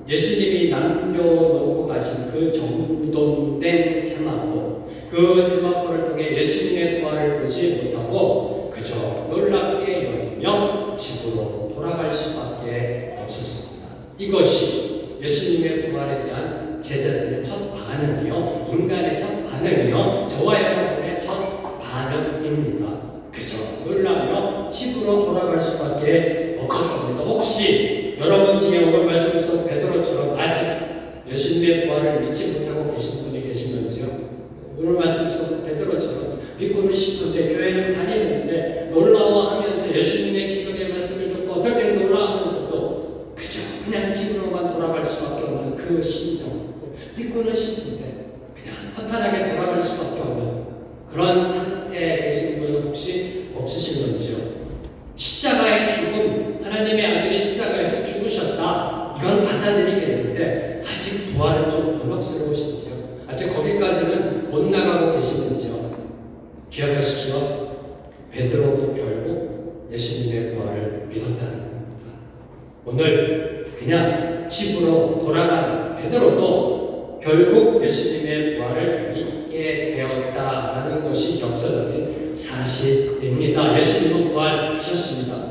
예수님이 남겨놓고 가신 그 정돈된 세마포, 그 세마포를 통해 예수님의 부활을 보지 못하고 그저 놀랍게 여기며 집으로 돌아갈 수밖에 없었습니다. 이것이 예수님의 부활에 대한 제자들의 첫 반응이요, 인간의 첫 반응이요, 저와 여러분의 첫 반응입니다. 그저 놀라며 집으로 돌아갈 수밖에 없었습니다. 혹시 여러분 중에 오늘 말씀 속 베드로처럼 아직 예수님의 부활을 믿지 못하고 계신 분이 계시면서요, 오늘 말씀 속 베드로처럼 믿고는 싶은데 교회는 다니는데 놀라워하면서 예수님의 기적의 말씀을 듣고 어떨 때는 놀라워하면서도 그저 그냥 집으로만 돌아갈 수밖에 없는 그 심정, 믿고는 싶은데 그냥 허탄하게 돌아갈 수밖에 없는 그런 상태에 계신 분은 혹시 없으실런지요? 십자가의 죽음, 하나님의 아들이 십자가에서 죽으셨다, 이건 받아들이겠는데 아직 부활은 좀 곤혹스러우신지요? 아직 거기까지는 못 나가고 계시는지요? 기억하십시오. 베드로도 결국 예수님의 부활을 믿었다는 겁니다. 오늘 그냥 집으로 돌아간 베드로도 결국 예수님의 부활을 믿게 되었다라는 것이 역사적인 사실입니다. 예수님은 부활하셨습니다.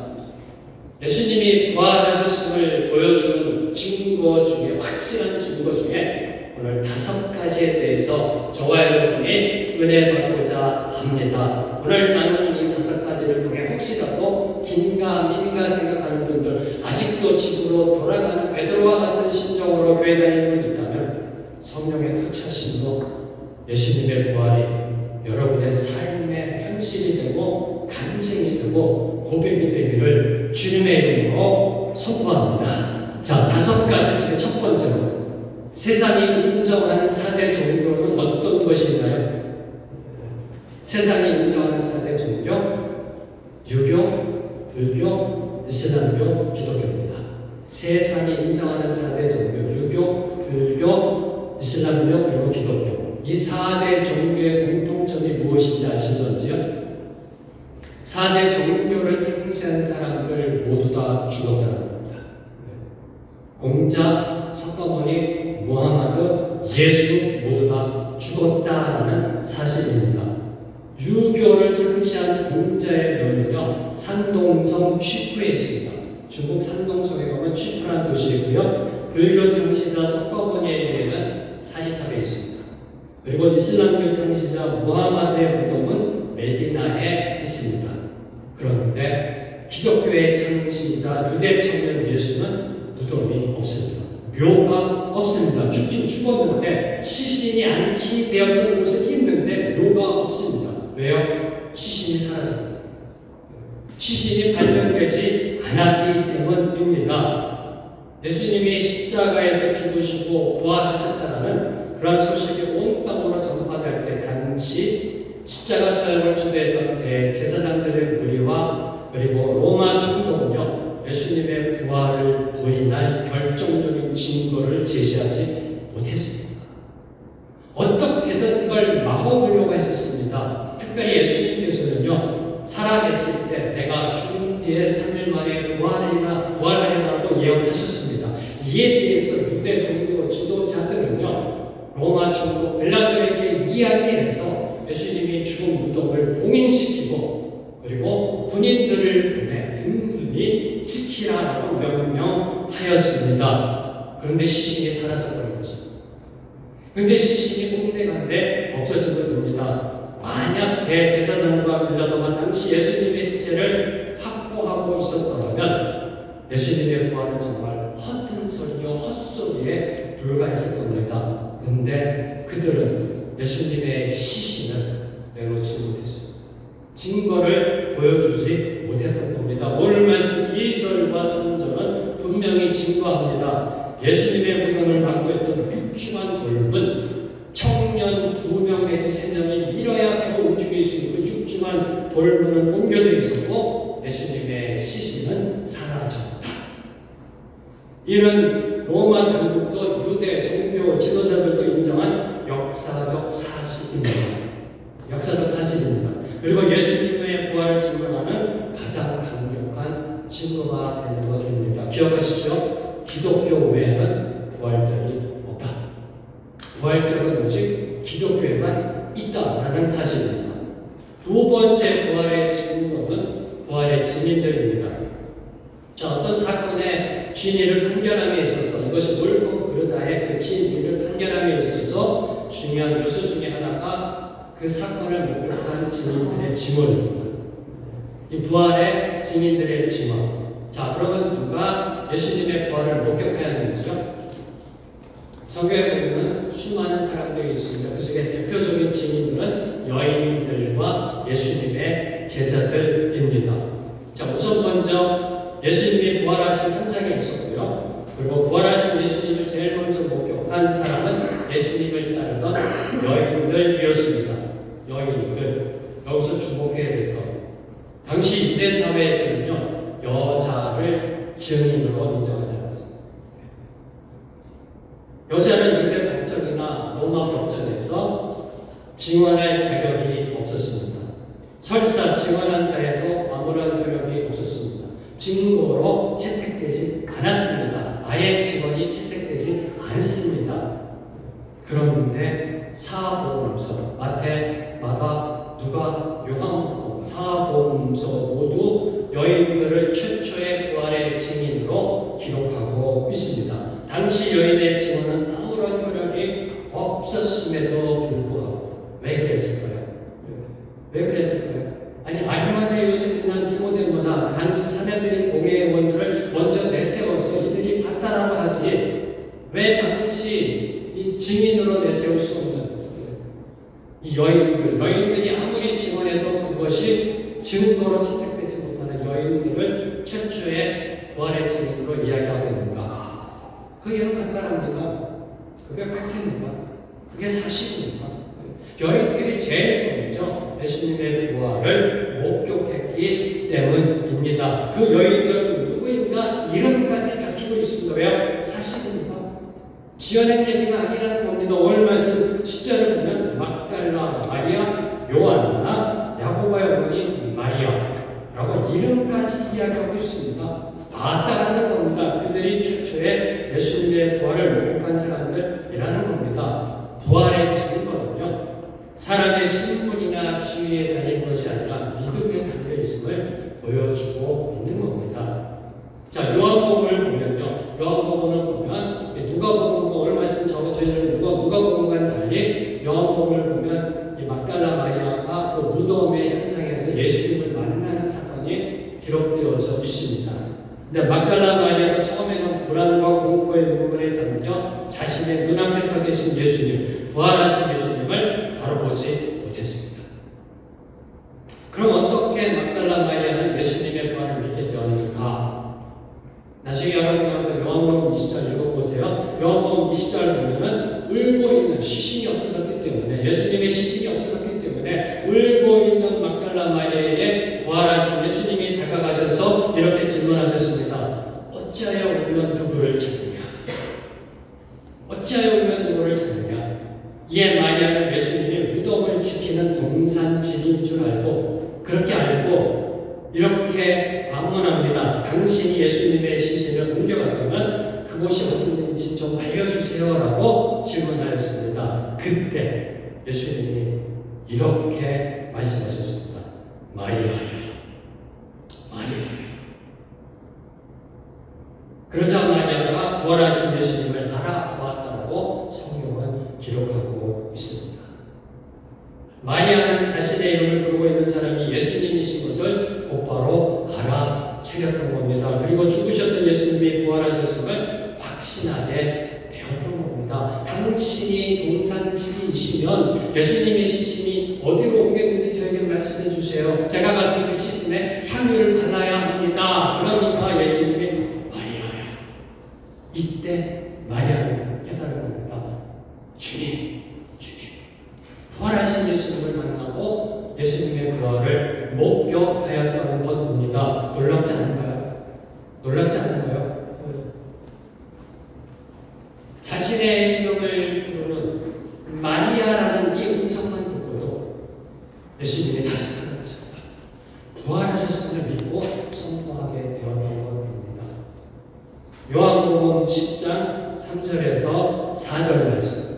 예수님이 부활하셨음을 보여주는 증거 중에, 확실한 증거 중에 오늘 5가지에 대해서 저와 여러분이 은혜 받고자 합니다. 오늘 나누는 이 5가지를 통해 혹시라도 긴가 민가 생각하는 분들, 아직도 집으로 돌아가는 베드로와 같은 심정으로 교회 다니는 분이 있다면 성령의 터치하심으로 예수님의 부활이 여러분의 삶의 현실이 되고 간증이 되고 고백이 되기를 주님의 이름으로 선포합니다. 자, 5가지 중에 첫 번째로 세상이 인정하는 4대 종교는 어떤 것인가요? 세상이 인정하는 4대 종교, 유교, 불교, 이슬람교, 기독교입니다. 세상이 인정하는 4대 종교, 유교, 불교, 이슬람교, 그리고 기독교. 이 4대 종교의 공통점이 무엇인지 아시는지요? 4대 종교를 창시한 사람들 모두 다 죽었다는 겁니다. 공자, 석가모니, 무하마드, 예수 모두 다 죽었다는 사실입니다. 유교를 창시한 공자의 묘는요, 산동성 취프에 있습니다. 중국 산동성에 가면 취프라는 도시 있고요. 불교 창시자 석가모니의 묘는 사리탑에 있습니다. 그리고 이슬람교 창시자 무하마드의 무덤은 메디나에 있습니다. 그런데 기독교의 창시자 유대 청년 예수는 무덤이 없습니다. 묘가 없습니다. 죽긴 죽었는데 시신이 안치되었던 곳은 있는데 묘가 없습니다. 왜요? 시신이 사라졌습니다. 시신이 발견되지 않았기 때문입니다. 예수님이 십자가에서 죽으시고 부활하셨다는 그런 소식이 온 땅으로 전파될 때 당시 십자가 사역을 주도했던 대제사장들의 무리와 그리고 로마 총독은요, 예수님의 부활을 부인할 결정적인 증거를 제시하지 못했습니다. 어떻게든 이걸 막아보려고 했었습니다. 특별히 예수님께서는요, 살아계실 때 내가 죽은 뒤에 3일 만에 부활하리라고 예언하셨습니다. 이에 대해서 유대 종교 지도자들은요, 로마 총독 빌라도에게 이야기해서 예수님이 죽은 무덤을 봉인시키고 그리고 군인들을 보내 든든히 지키라고 명령하였습니다. 그런데 시신이 사라져버린 것입니다. 그런데 시신이 꽁대간데 없어진 겁니다. 만약 대제사장과 빌라도가 당시 예수님의 시체를 확보하고 있었더라면 예수님의 부활은 정말 허튼 소리요 헛소리에 불과했을 겁니다. 그런데 그들은 예수님의 시신을 내놓지 못했습니다. 증거를 보여주지 못했던 겁니다. 오늘 말씀 2절과 3절은 분명히 증거합니다. 예수님의 무덤을 담고있던 육중한 돌은 청년 2명 내지 3명이 밀어야 펴 움직일 수 있는 그 육중한 돌문은 옮겨져 있었고 예수님의 시신은 사라졌다. 이는 로마 당국도 유대 종교 지도자들도 인정한 역사적 사실입니다. 역사적 사실입니다. 그리고 예수님의 부활을 증거하는 가장 강력한 증거가 되는 것입니다. 기억하십시오. 기독교 외에는 부활절이 없다. 부활절은 오직 기독교에만 있다라는 사실입니다. 두 번째 부활의 증거는 부활의 증인들입니다. 자, 어떤 사건의 진위를 판결함에 있어서 이것이 옳고 그르다의 그 진위를 판결함에 있어서 중요한 요소 중에 하나가 그 사건을 목격한 증인들의 증언입니다. 이 부활의 증인들의 증언. 자, 그러면 누가 예수님의 부활을 목격하였는지요? 성경에 보면 수많은 사람들이 있습니다. 그 속에 대표적인 증인들은 여인들과 예수님의 제자들입니다. 자, 우선 먼저 예수님이 부활하신 현장에 있었고요. 그리고 부활하신 예수님을 제일 먼저 목격한 사람은 예수님을 따르던 여인들이었습니다. 여인들. 여기서 주목해야 될 것. 당시 유대 사회에서는요, 여자를 증인으로 인정하지 않았습니다. 여자는 유대 법정이나 로마 법정에서 증언할 자격이 없었습니다. 설사 증언한다 해도 아무런 효력이 없었습니다. 증거로 채택되지 않았습니다. 아예 증언이 채택되지 않습니다. 그런데 사복음서, 마태, 마가, 누가, 요한복음, 사복음서 모두 여인들을 최초의 부활의 증인으로 기록하고 있습니다. 당시 여인의 증언은 아무런 효력이 없었음에도 불구하고 왜 그랬을까요? 왜 그랬을까요? 아니, 아리마대 요셉이나 니고데모나 당시 사내들인 공회의 의원들을 먼저 내세워서 이들이 봤다라고 하지 왜 당시 이 증인으로 내세울 수 없는 이 여인들이 아무리 증언해도 그것이 증거로 채택되지 못하는 여인들을 최초의 부활의 증인으로 이야기하고 있는가? 그게 이런 간단합니다. 그게 팩트입니다. 그게 사실입니다. 여인들이 제일 먼저 예수님의 부활을 목격했기 때문입니다. 그 여인들은 누구인가 이름까지 밝히고 있습니다. 왜요? 사실입니다. 지어낸 얘기가 아니라는 겁니다. 오늘 말씀 10절을 보면 막달라 마리아, 요한나, 야고보의 어머니 마리아라고 이름까지 이야기하고 있습니다. 맞다라는 겁니다. 그들이 최초의 예수님의 부활을 목격한 사람들이라는 겁니다. 부활의 증거는요, 사람의 신분이나 지위에 달린 것이 아니라 믿음에 달려 있음을 보여주고 있는 겁니다. 자, 요한복음을 보면요, 요한복음을 보면 누가복음과 오늘 말씀 적어주는 누가복음과는 달리 요한복음을 보면 이 막달라 마리아가 그 무덤의 현장에서 예수님을 만나는 사건이 기록되어져 있습니다. 근데 막달라 마리아도 처음에는 불안과 공포의 눈물에 잠겨 자신의 눈앞에 서 계신 예수님, 부활하신 예수님을 바로 보지 못했습니다. 그럼 어떻게 막달라 마리아는 예수님의 부활을 믿게 되었는가? 나중에 여러분이 요한복음 20절 읽어보세요. 요한복음 20절 보면은 울고 있는 시신이 없어졌기 때문에, 예수님의 시신이 없어졌기 때문에 울고 있는 막달라 마리아에게 부활하신 예수님이 다가가셔서 이렇게 질문하셨습니다. 어찌하여 우리가 누구를 찾느냐? 어찌하여 우리가 누구를 찾느냐? 이에 마리아는 예수님이 무덤을 지키는 동산진인 줄 알고, 그렇게 알고 이렇게 반문합니다. 당신이 예수님의 시신을 옮겨갔다면 그곳이 어딘지 좀 알려주세요 라고 질문하였습니다. 그때 예수님이 이렇게 말씀하셨습니다. 마리아, 마리아. 그러자 마리아가 부활하신 예수님을 알아보았다고 성경은 기록하고 있습니다. 마리아는 자신의 이름을 부르고 있는 사람이 예수님이신 것을 곧바로 알아채렸던 겁니다. 그리고 죽으셨던 예수님이 부활하셨음을 확신하게 되었던 겁니다. 당신이 동산지이시면 예수님의 시신이 어디로 옮겼는지 저에게 말씀해 주세요. 제가 가서 그 시신에 향유를 발라야 합니다. 그러니까 예수님이 마리아야. 이때 마리아는 깨달은 겁니다. 주님, 부활하신 예수님을 만나고 예수님의 부활을 목격하였던 것입니다. 자신의 이름을 부르는 마리아라는 이 음성만 듣고도 예수님이 다시 살아나셨다, 부활하셨음을 믿고 선포하게 되었던 것입니다. 요한복음 10장 3절에서 4절 말씀,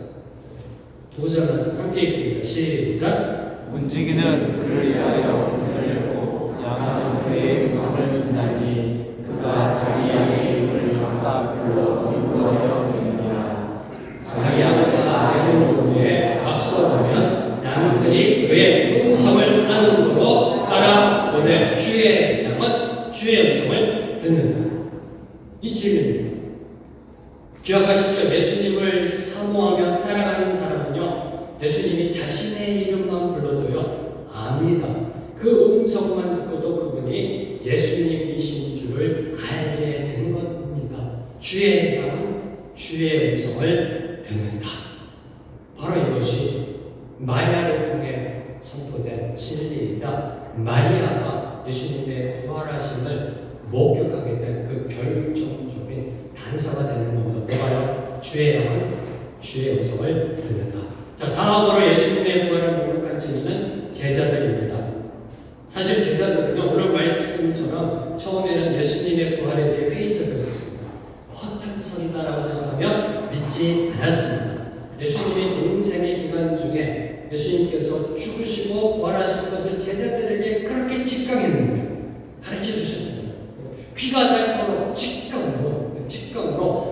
두 절 말씀 함께 읽습니다. 시작. 문지기는 그를 위하여 문을 열고 양은 그의 음성을 듣나니 그가 자기 양의 이름을 각각 불러 인도하여 이르니라. 자기 양보다 아래로 위에 앞서가면 양들이 그의 음성을 하는으로 따라오되 주의 양은 주의 음성을 듣는다. 이 질문입니다. 기억하십시오. 예수님을 사모하며 따라가는 사람은요, 예수님이 자신의 이름만 불러도요 압니다. 그 음성만 듣고도 그분이 예수님이신 줄을 알게 되는 것입니다. 주의 양은 주의 음성을 듣는다. 바로 이것이 마리아를 통해 선포된 진리이자 마리아가 예수님의 부활하심을 목격하게 된 그 결정적인 단서가 되는 겁니다. 뭐가요? 주의 양은 주의 음성을 듣는다. 자, 다음으로 예수님의 부활을 목격한 진리는 제자들입니다. 사실 제자들은요, 오늘 말씀처럼 처음에는 예수님의 부활에 대해 회의적이었습니다. 허튼 소리다라고 생각하며 믿지 않았습니다. 예수님이 인생의 기간 중에 예수님께서 죽으시고 부활하신 것을 제자들에게 그렇게 직감했는데 가르쳐 주셨습니다. 귀가 닳도록 직감으로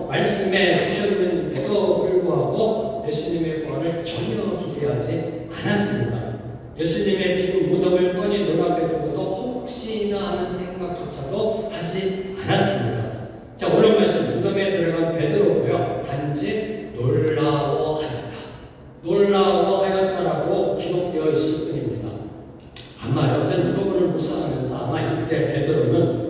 말씀해 주셨는데도 불구하고 예수님의 부활을 전혀 기대하지 않았습니다. 예수님의 빈 무덤을 뻔히 눈앞에 두고도 혹시나 하는 생각조차도 하지 않았습니다. 자, 오늘 말씀 무덤에 들어간 베드로도요 단지 놀라워하였다라고 기록되어 있을 뿐입니다. 아마 어전 이 부분을 묵상하면서 아마 이때 베드로는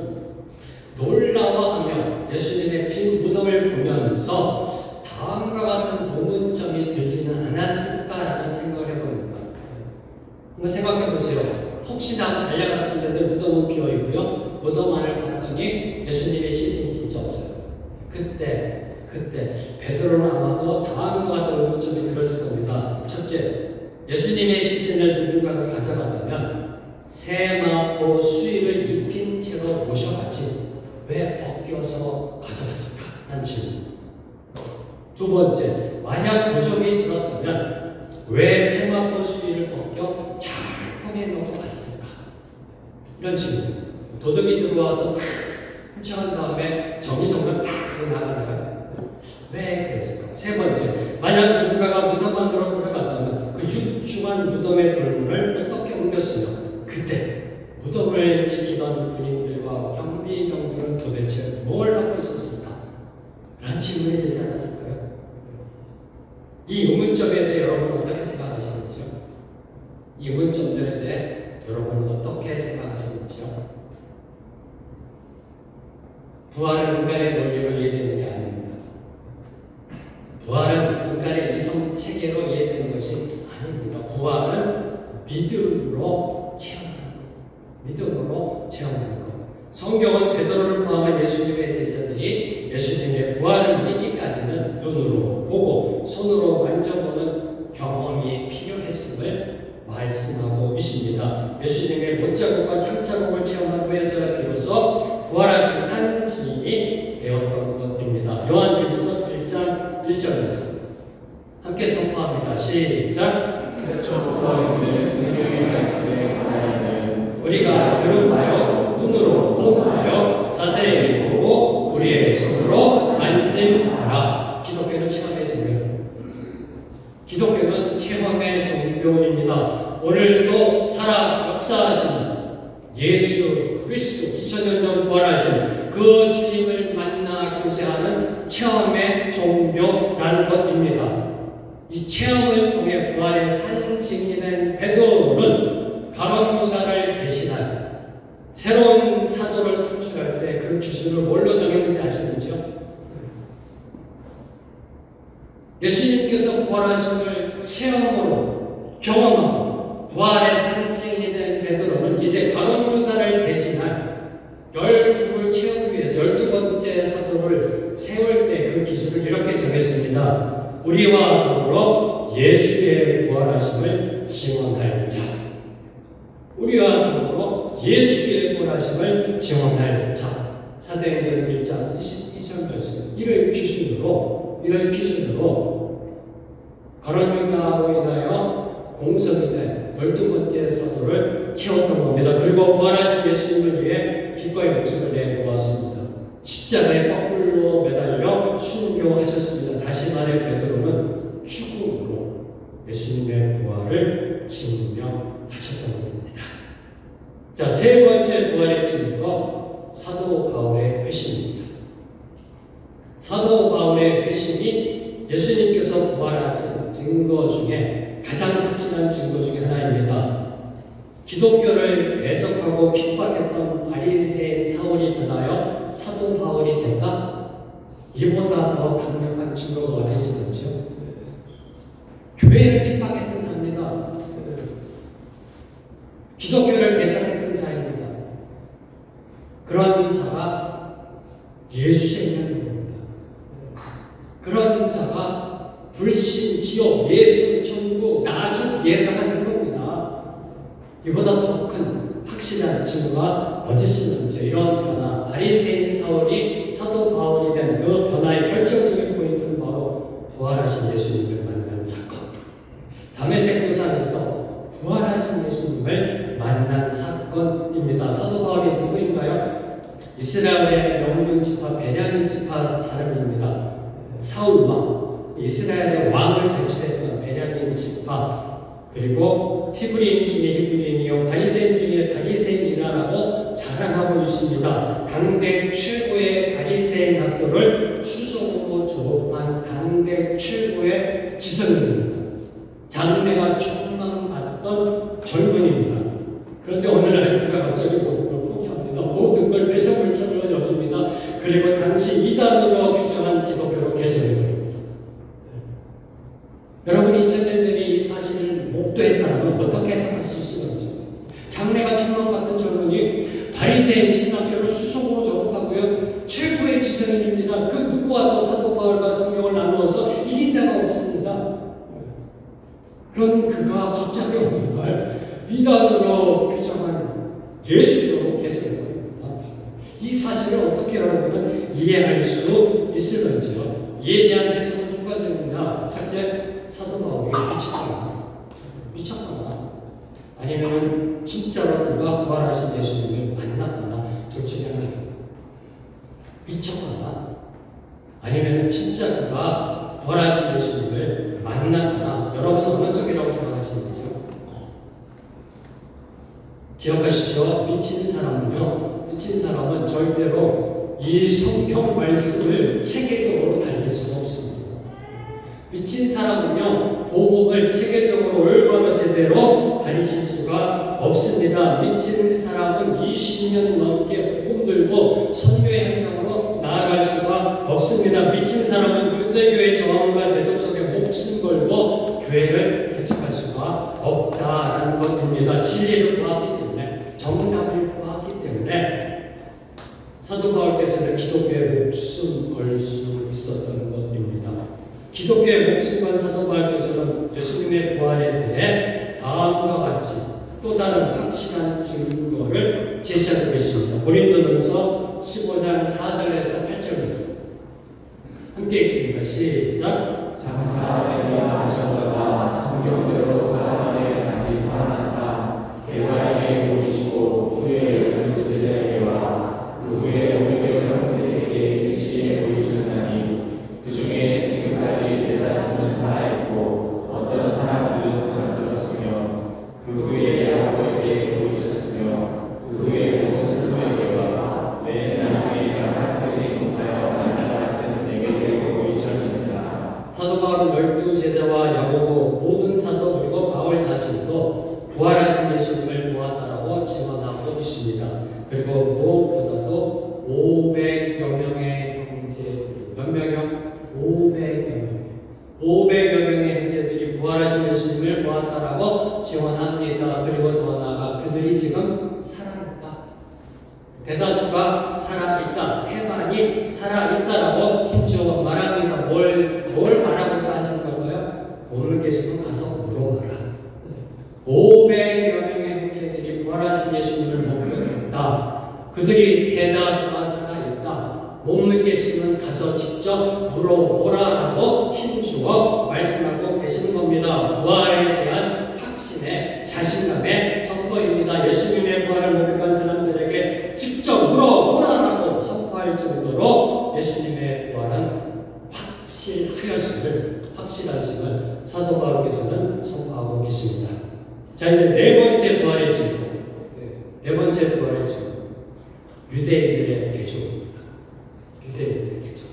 놀라워하며 예수님의 빈 무덤을 보면서 다음과 같은 논문점이 들지는 않았을까라는 생각을 해봅니다. 한번 생각해 보세요. 혹시나 달려갔을 때 무덤은 비어 있고요, 무덤 안을 봤더니 예수님의 시신이 진짜 없어요. 그때 베드로는 아마도 다음과 같은 논문점이 들었을 겁니다. 첫째, 예수님의 시신을 누군가가 가져간다면 세마포 수의를 입힌 채로 모셔가지 왜 벗겨서 가져갔을까? 한 질문. 두 번째, 만약 부족이 들었다면 왜 세마포 수의를 벗겨 잘 통에 넣고 갔을까? 이런 질문. 도둑이 들어와서 훔쳐간 다음에 정리정돈 팍 나가나요? 왜 그랬을까? 세 번째, 만약 누군가가 무덤 안으로 들어갔다면 그 육중한 무덤의 돌문을 어떻게 옮겼으며 그때 무덤을 지키던 군인들과 경비병들은 도대체 뭘 하고 있었을까? 라는 질문이 되지 않았을까요? 이 의문점에 대해 여러분은 어떻게 생각하시는지요? 이 의문점들에 대해 여러분은 어떻게 생각하시는지요? 부활은 인간의 논리로 이해되는 게 아닙니다. 부활은 인간의 이성 체계로 이해되는 것이 아닙니다. 부활은 믿음으로 체험하는 것. 성경은 베드로를 포함한 예수님의 제자들이 예수님의 부활을 믿기까지는 눈으로 보고 손으로 만져보는 경험이 필요했음을 말씀하고 있습니다. 예수님의 못자국과 참자국을 체험한 후에서야 비로소 부활하신 산증인이 되었던 것입니다. 요한일서 1장 1절 말씀 함께 선포합니다. 시작. 태초부터 있는 생명의 말씀에 관하여는 우리가 들은 바요 눈으로 본 바요 자세히 보고 우리의 손으로 만진 바라. 기독교는 체험의 종교예요. 기독교는 체험의 종교입니다. 오늘도 살아 역사하신 예수 그리스도 2000년 전 부활하신 그 주님을 만나 교제하는 체험의 종교라는 것입니다. 이 체험을 통해 부활의 산증이 된 베드로는 가론유다를 대신한 새로운 사도를 선출할 때 그 기준을 뭘로 정했는지 아시는지요? 예수님께서 부활하심을 체험으로 경험하고 부활의 산증이 된 베드로는 이제 가론유다를 대신한 12를 채우기 위해서 12번째 사도를 세울 때 그 기준을 이렇게 정했습니다. 우리와 더불어 예수의 부활하심을 증언할 자. 우리와 더불어 예수의 부활하심을 증언할 자. 사도행전 1장 22절 말씀. 이를 기준으로 가룟 유다로 인하여 공성이 된 12번째 사도를 채웠던 겁니다. 그리고 부활하신 예수님을 위해 기꺼이 목숨을 내놓았습니다. 십자가에 거꾸로 매달려 순교하셨습니다. 다시 말해 베드로는 죽음으로 예수님의 부활을 증명하셨던 겁니다. 자, 세 번째 부활의 증거, 사도 바울의 회심입니다. 사도 바울의 회심이 예수님께서 부활하신 증거 중에 가장 확실한 증거 중에 하나입니다. 기독교를 대적하고 핍박했던 바리새인 사울이 변하여 사도 바울이 된다? 이보다 더 강력한 증거가 어디 있었죠? 교회를 핍박했던 자입니다. 기독교를 대적했던 자입니다. 그런 자가 예수쟁이라는 겁니다. 그런 자가 불신, 지옥, 예수, 천국, 나중 예상하는 겁니다. 이보다 더 큰 확실한 증거가 어디 있었는지. 이런 변화, 바리새인 사울이 사도 바울이 된 그 변화의 결정적인 포인트는 바로 부활하신 예수님을 만난 사건. 다메섹 도상에서 부활하신 예수님을 만난 사건입니다. 사도 바울이 누구인가요? 이스라엘의 명문 지파 베냐민 지파 사람입니다. 사울왕, 이스라엘의 왕을 대처했던 베냐민 지파, 그리고 히브리인 중에 히브리인이요 바리새인 중에 바리새인이라고 자랑하고 있습니다. 당대 최고의 바리새인 학교를 수석으로 졸업한 당대 최고의 지성인입니다. 장래가 촉망받던 젊은입니다. 그런데 오늘날 그가 갑자기 모든 걸 포기합니다. 모든 걸 배설물처럼 여깁니다. 그리고 당시 이단으로 규정한 기독교로 개설해버립니다. 여러분이 2000년들이 이 사실을 목도했다면 어떻게 해석할 수 있을지. 장래가 촉망받던 젊은이 바리새인 신학교를 수석으로 졸업하고요. 최고의 지성인입니다. 그 누구와도 사도 바울과 성경을 나누어서 이긴 자가 없습니다. 그런 그가 갑자기 어느 날 이단으로 규정한 예수로 개설해버립니다. 이 사실을 어떻게 여러분은 이해할 수 있을런지요. 이에 대한 해석은 두 가지입니다. 첫째, 사도 바울이 미쳤거나 아니면 진짜로 그가 부활하신 예수님을 만났거나 둘 중에 하나입니다. 미쳤거나 아니면 진짜 그가 부활하신 예수님을 만났거나. 여러분은 어느 쪽이라고 생각하시는지요? 기억하십시오. 미친 사람은 절대로 이 성경 말씀을 체계적으로 달릴 수가 없습니다. 미친 사람은요, 복음을 체계적으로 올바로 제대로 가르칠 수가 없습니다. 미친 사람은 20년 넘게 복음 들고 선교의 현장으로 나아갈 수가 없습니다. 미친 사람은 유대교의 저항과 대적 속에 목숨 걸고 교회를 개척할 수가 없다라는 것입니다. 진리를 구하기 때문에, 정답을 구하기 때문에 사도 바울께서는 기독교의 목숨 걸 수 있었던 것입니다. 기독교의 목숨과 사도 바울께서는 예수님의 부활에 대해 다음과 같이 또 다른 확실한 증거를 제시하고 계십니다. 고린도전서 15장 4절에서 8절에서 함께 읽습니다. 시작. 장사하시리라 하셨다가 성경대로 사람에게 다시 살아나사 개바에게 보이시고 후에 열두 제자에게와 그 후에 오히려 형제에게 일시에 보이셨나니 그 중에 지금까지 대다수는 살아있고 어떤 사람들은 잠들었으며 그 후에 야고보에게 보이셨으며 그 후에 모든 사도에게와 맨 나중에 양상까지 통하여 남자 같은 내게 보이셨느니라. 사도 바울은 12제자와 야고보 모든 사도 그리고 바울 자신도 부활하신 예수님을 보았다라고 증언하고 있습니다. 그리고 무엇보다도 500여 명의 형제들이, 몇 명이요? 500여 명의 형제들이 부활하신 예수님을 보았다라고 증언합니다. 그리고 더 나아가 그들이 지금 살아있다. 대다수가 살아있다. 태반이 살아있다라고 힘주어 말합니다. 뭘 말하고자 하십니까? 믿겠으면 가서 물어봐라. 500여 명의 형제들이 부활하신 예수님을 못 믿었다. 그들이 대다수가 살아있다. 못 믿겠으면 가서 직접 물어보라라고 힘주어 말씀하고 계시는 겁니다. 부활에 대한 확신의 자신감의 선포입니다. 예수님의 부활을 못 믿은 사람들에게 직접 물어보라라고 선포할 정도로 예수님의 부활은 확실하였음을 사도 바울께서는 선포하고 계십니다. 자, 이제 네 번째 부활의 질문. 네 번째 부활의 질문. 유대인들의 개종입니다. 유대인들의 개종.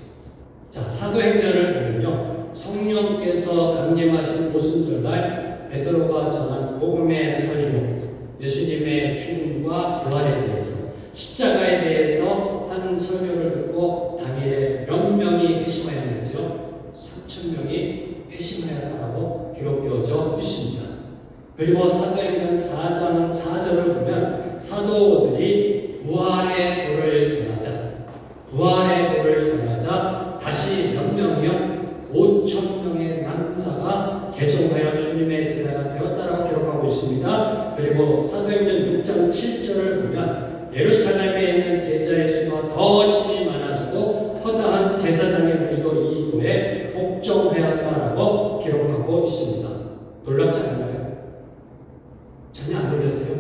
자, 사도행전을 보면요, 성령께서 강림하신 오순절날 베드로가 전한 복음의 설교, 예수님의 죽음과 부활에 대해서, 십자가에 대해서 한 설교를 듣고 당일에 몇 명이 회심하였는지요? 3,000명이 회심하였다고 기록되어져 있습니다. 그리고 사도행전 4장 4절을 보면 사도들이 부활의 도를 전하자 다시 몇 명이요? 5,000명의 남자가 개종하여 주님의 제자가 되었다라고 기록하고 있습니다. 그리고 사도행전 6장 7절을 보면 예루살렘에 있는 제자의 수가 더 심히 많아지고 허다한 제사장의 무리도 이 도에 복종하였다라고 기록하고 있습니다. 놀랍지 않나요? 전혀 안 놀라세요?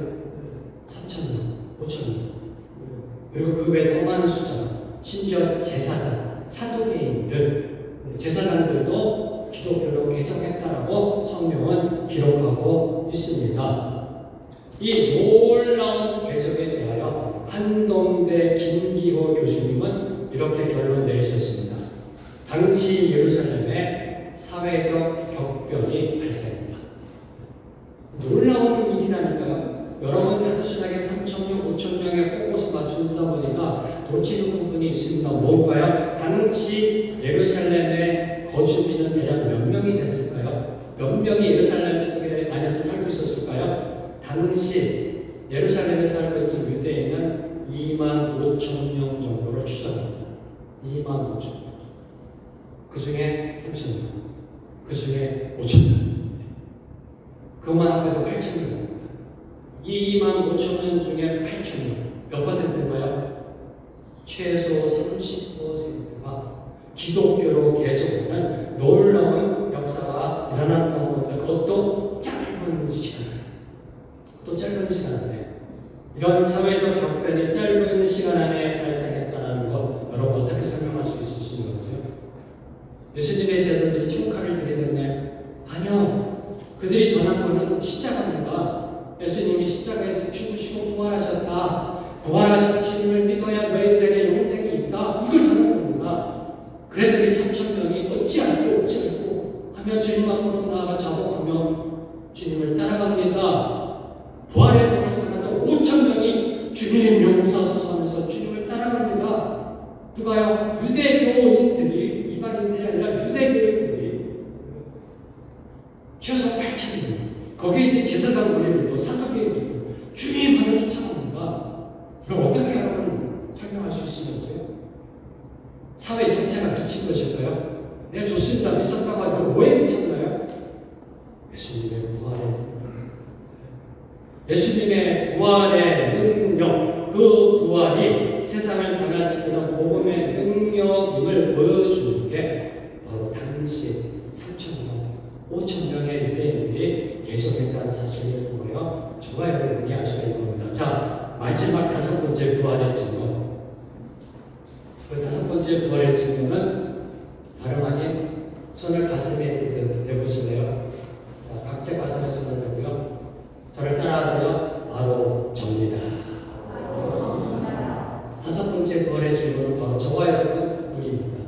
3,000명, 5,000명. 그리고 그 외 더 많은 숫자, 심지어 제사장, 사두개인들, 제사장들도 기독교로 개종했다라고 성경은 기록하고 있습니다. 이 놀라운 개종에 대하여 한동대 김기호 교수님은 이렇게 결론 내리셨습니다. 당시 예루살렘에 사회적 격변이 발생했다. 놀라운 일이라니까요. 여러분 단순하게 3,000명, 5,000명의 포커스 맞춘다 보니까 놓치는 부분이 있습니다. 뭔가요? 당시 예루살렘의 거주민은 대략 몇 명이 됐을까요? 몇 명이 예루살렘 속에 안에서 살고 있었을까요? 당시 예루살렘에 살고 있는 유대인은 25,000명 정도를 추정합니다. 25,000명. 그 중에 3,000명. 그 중에 5,000명. 그만 합해도 8,000명. 25,000명 중에 8,000명. 몇 퍼센트인가요? 최소 30%가 기독교로 개종하는 놀라운 역사가 일어났던 겁니다. 그것도 짧은 시간. 또 짧은 시간 안에. 이런 사회적 격변이 짧은 시간 안에 발생했다는 것, 여러분 어떻게 설명할 수 있으신 거죠? 예수님의 제자들이 축하를 드리겠나요? 아니요. 그들이 전한 것은 십자가입니다. 예수님이 십자가에서 죽으시고 부활하셨다. 부활하신 주님을 믿어야 너희들에게 용생이 있다. 이걸 전한 겁니다. 그랬더니 3,000명이 어찌 알고 하며 주님 앞으로 나아가 자복하며 주님을 따라갑니다. 부활의 복을 전하자 5,000명이 주님 용서하소서 하면서 주님을 따라갑니다. 누가요? 유대교인들이, 이방인들이 아니라 유대교인들이 최소 8,000명. 거기에 이제 제사장 무리들도 사도교인들도 주님 하며 쫓아갑니다. 그럼 어떻게 여러분 설명할 수 있으면서요? 사회 전체가 미친 것일까요? 네, 좋습니다. 미쳤다고 하지만 왜 미쳤나요? 예수님의 부활의 능력, 그 부활이 세상을 변화시키는 복음의 능력임을 보여주는 게 바로 당시 3,000명, 5,000명의 유대인들이 개종했다는 사실을 보고요. 저와 여러분이 알 수가 있습니다. 자, 마지막 5번째 부활의 질문. 그 5번째 부활의 질문은 다름 아닌 손을 가슴에 대보실래요? 자, 각자 가슴에 손을 대고요. 저를 따라하세요. 바로 접니다. 5번째 부활의 질문은 바로 저와 여러분 우리입니다.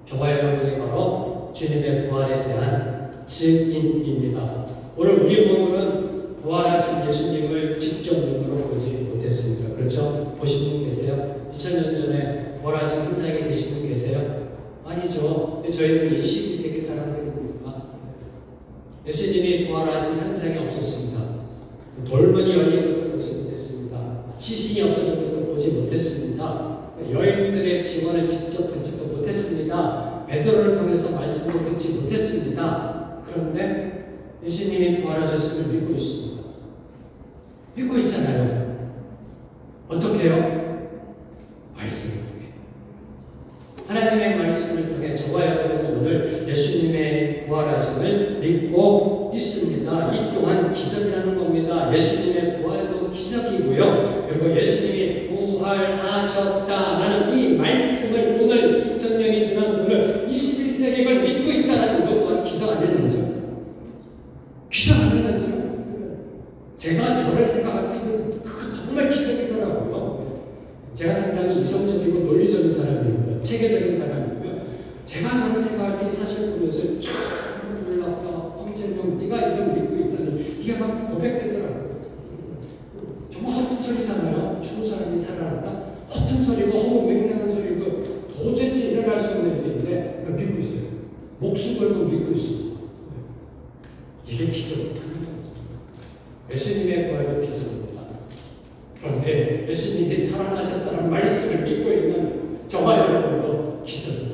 저와 여러분이 바로 주님의 부활에 대한 증인입니다. 오늘 우리 모두는 부활하신 예수님을 직접 눈으로 보지 못했습니다. 그렇죠? 보신 분 계세요? 2000년 전에 부활하신 현장에 계신 분 계세요? 아니죠. 저희들은 22세기 사람들입니다. 예수님이 부활하신 현장이 없었습니다. 돌문이 열린 것도 보지 못했습니다. 시신이 없어진 것도 보지 못했습니다. 여인들의 증언을 직접 듣지도 못했습니다. 베드로를 통해서 말씀을 듣지 못했습니다. 그런데 예수님이 부활하셨음을 믿고 있습니다. 믿고 있잖아요. 어떻게 해요? 말씀을 통해. 하나님의 말씀을 통해 저와 여러분은 오늘 예수님의 부활하심을 믿고 있습니다. 이 또한 기적이라는 겁니다. 예수님의 부활도 기적이고요. 그리고 예수님이 부활하셨다라는 이 말씀을 오늘 2000년이 지난 오늘 21세기를 믿고 있다는 것 또한 기적 아니는지요? 기적 아니는지요? 제가 저를 생각할 때는 그거 정말 기적이더라고요. 제가 상당히 이성적이고 논리적인 사람입니다. 체계적인 사람이고요. 제가 저를 생각할 때 사실 그것을 쫙 올라가 황제명 네가 이걸 믿고 있다니 이게 막 고백되더라고요. 정말 허튼 소리잖아요. 죽은 사람이 살아났다. 허튼 소리고 허무 맹랑한 소리고 도저히 일어날 수 없는 일인데 믿고 있어요. 목숨 걸고 믿고 있습니다. 이게 기적입니다. 예수님의 부활도 기적입니다. 그런데 예수님이 살아나셨다는 말씀을 믿고 있는 저와 여러분도 기적입니다.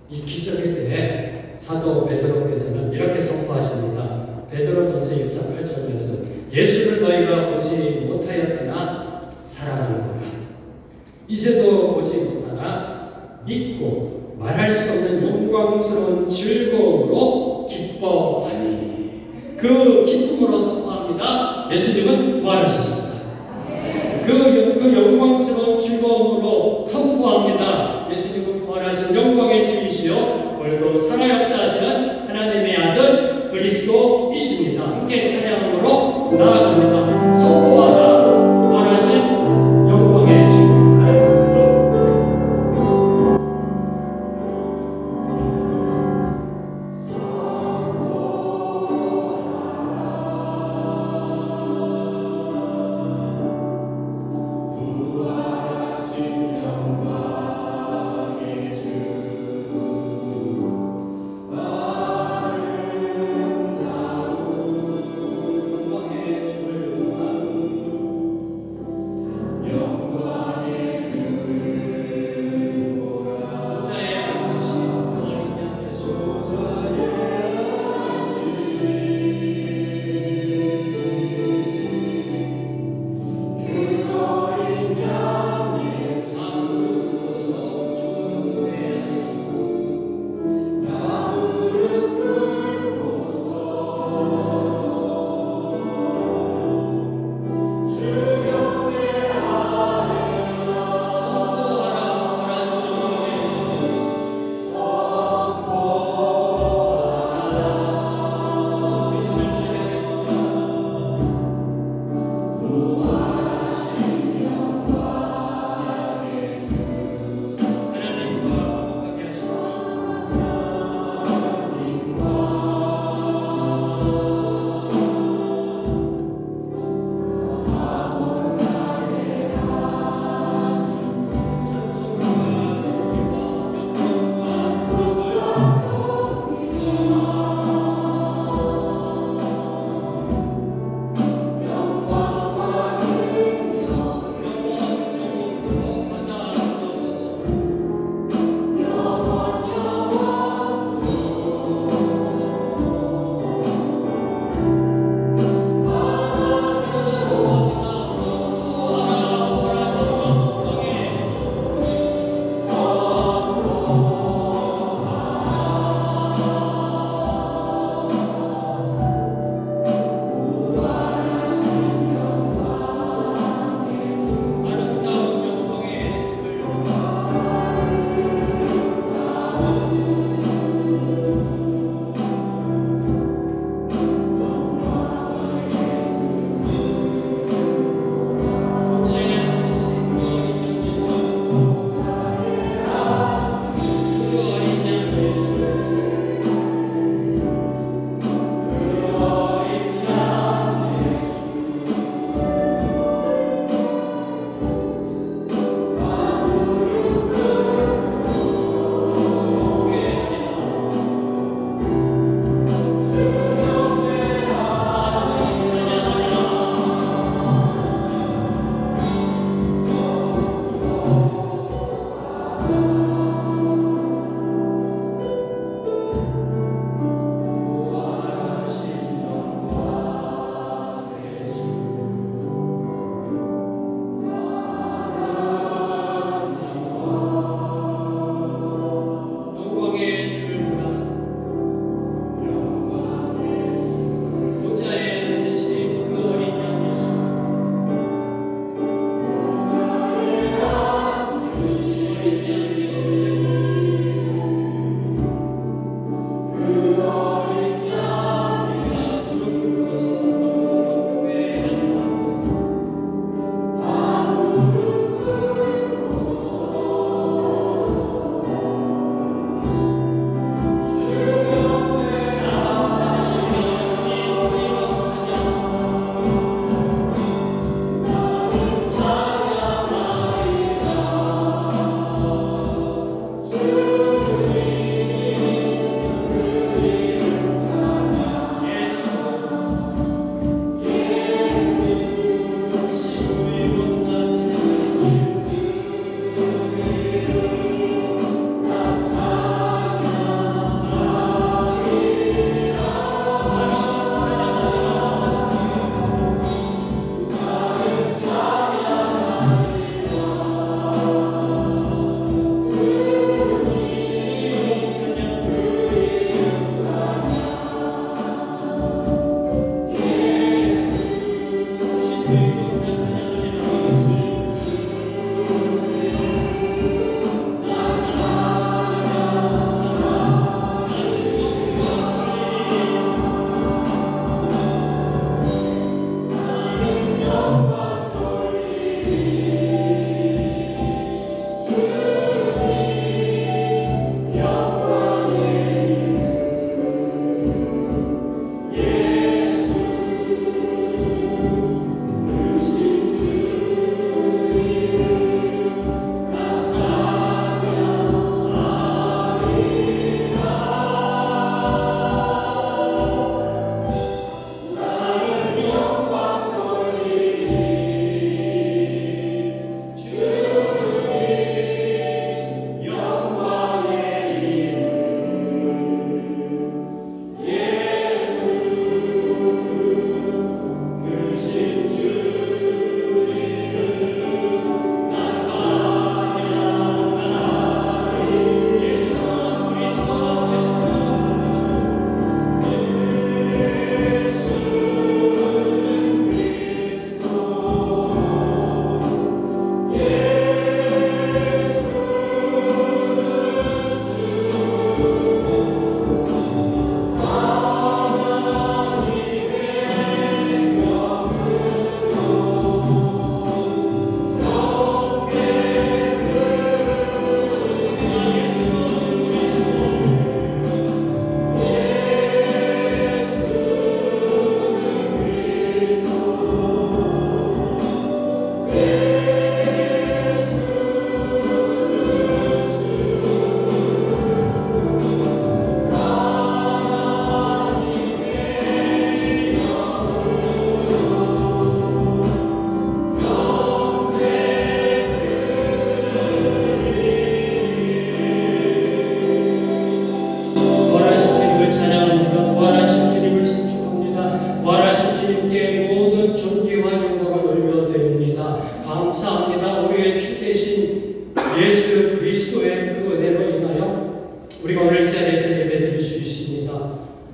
이 기적에 대해 사도 베드로께서는 이렇게 선포하십니다. 베드로전서 1장 8절 말씀. 예수를 너희가 보지 못하였으나 사랑하는구나. 이제도 보지 못하나 믿고 말할 수 없는 영광스러운 즐거움으로 기뻐하니. 그 기쁨으로 선포합니다. 예수님은 부활하셨습니다. 그 영광스러운 즐거움으로 선포합니다. 예수님은 부활하신 영광의 주이시요 오늘도 살아 역사하시는 하나님의 아들 그리스도이십니다. 함께 찬양으로 나아갑니다. 선포하라 부활하신 영광의 주.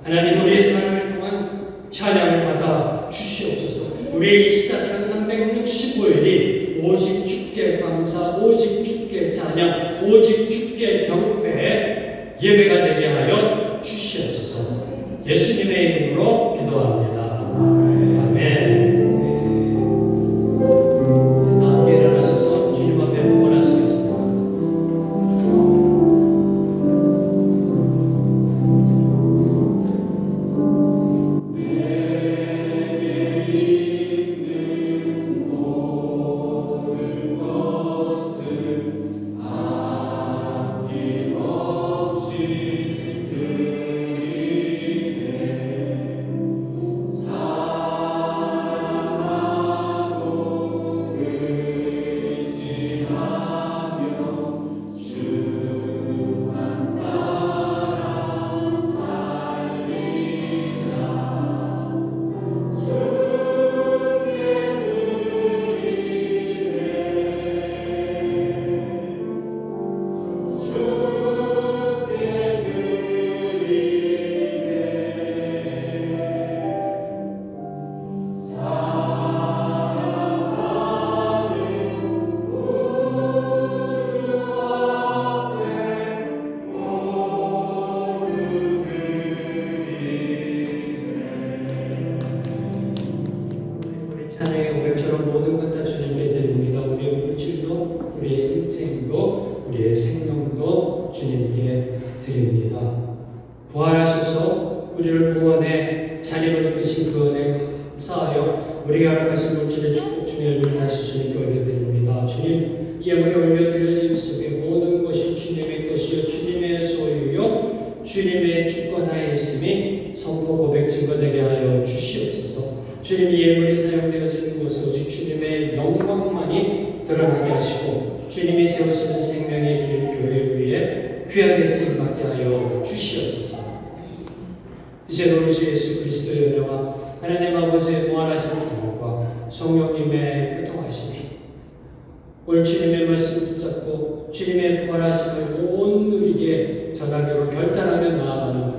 하나님 우리의 삶을 동안 찬양을 받아 주시옵소서. 우리의 24시간 365일이 오직 주께 감사, 오직 주께 찬양, 오직 주께 경배 예배가 되게 하여 주시옵소서. 예수님의 이름으로 기도합니다. 아멘. 다 함께 일어나셔서 주님 앞에 원하시겠습니다. 찬양의 고백처럼 모든 것 다 주님께 드립니다. 우리의 물질도, 우리의 인생도, 우리의 생명도 주님께 드립니다. 부활하셔서 우리를 구원해 자녀로 이끄신 그 은혜 감사하여 우리가 허락하신 물질의 축복 중에 다시 주님께 올려드립니다. 주님, 예물에 올려드려진 속에 모든 것이 주님의 것이요 주님의 소유요 주님의 주권하에 있음이 선포 고백 증거되게 하여 주시옵소서. 주님, 예물이 사용되어지는 곳에 오직 주님의 영광만이 드러나게 하시고 주님이 세우시는 생명의 길 교회 위에 귀하게 쓰임받게 하여 주시옵소서. 이제 우리 주 예수 그리스도의 은혜와 하나님 아버지의 무한하신 사랑과 성령님의 교통하심이 올 주님의 말씀 붙잡고 주님의 부활하심을 온 우리에게 전하기로 결단하며 나아가는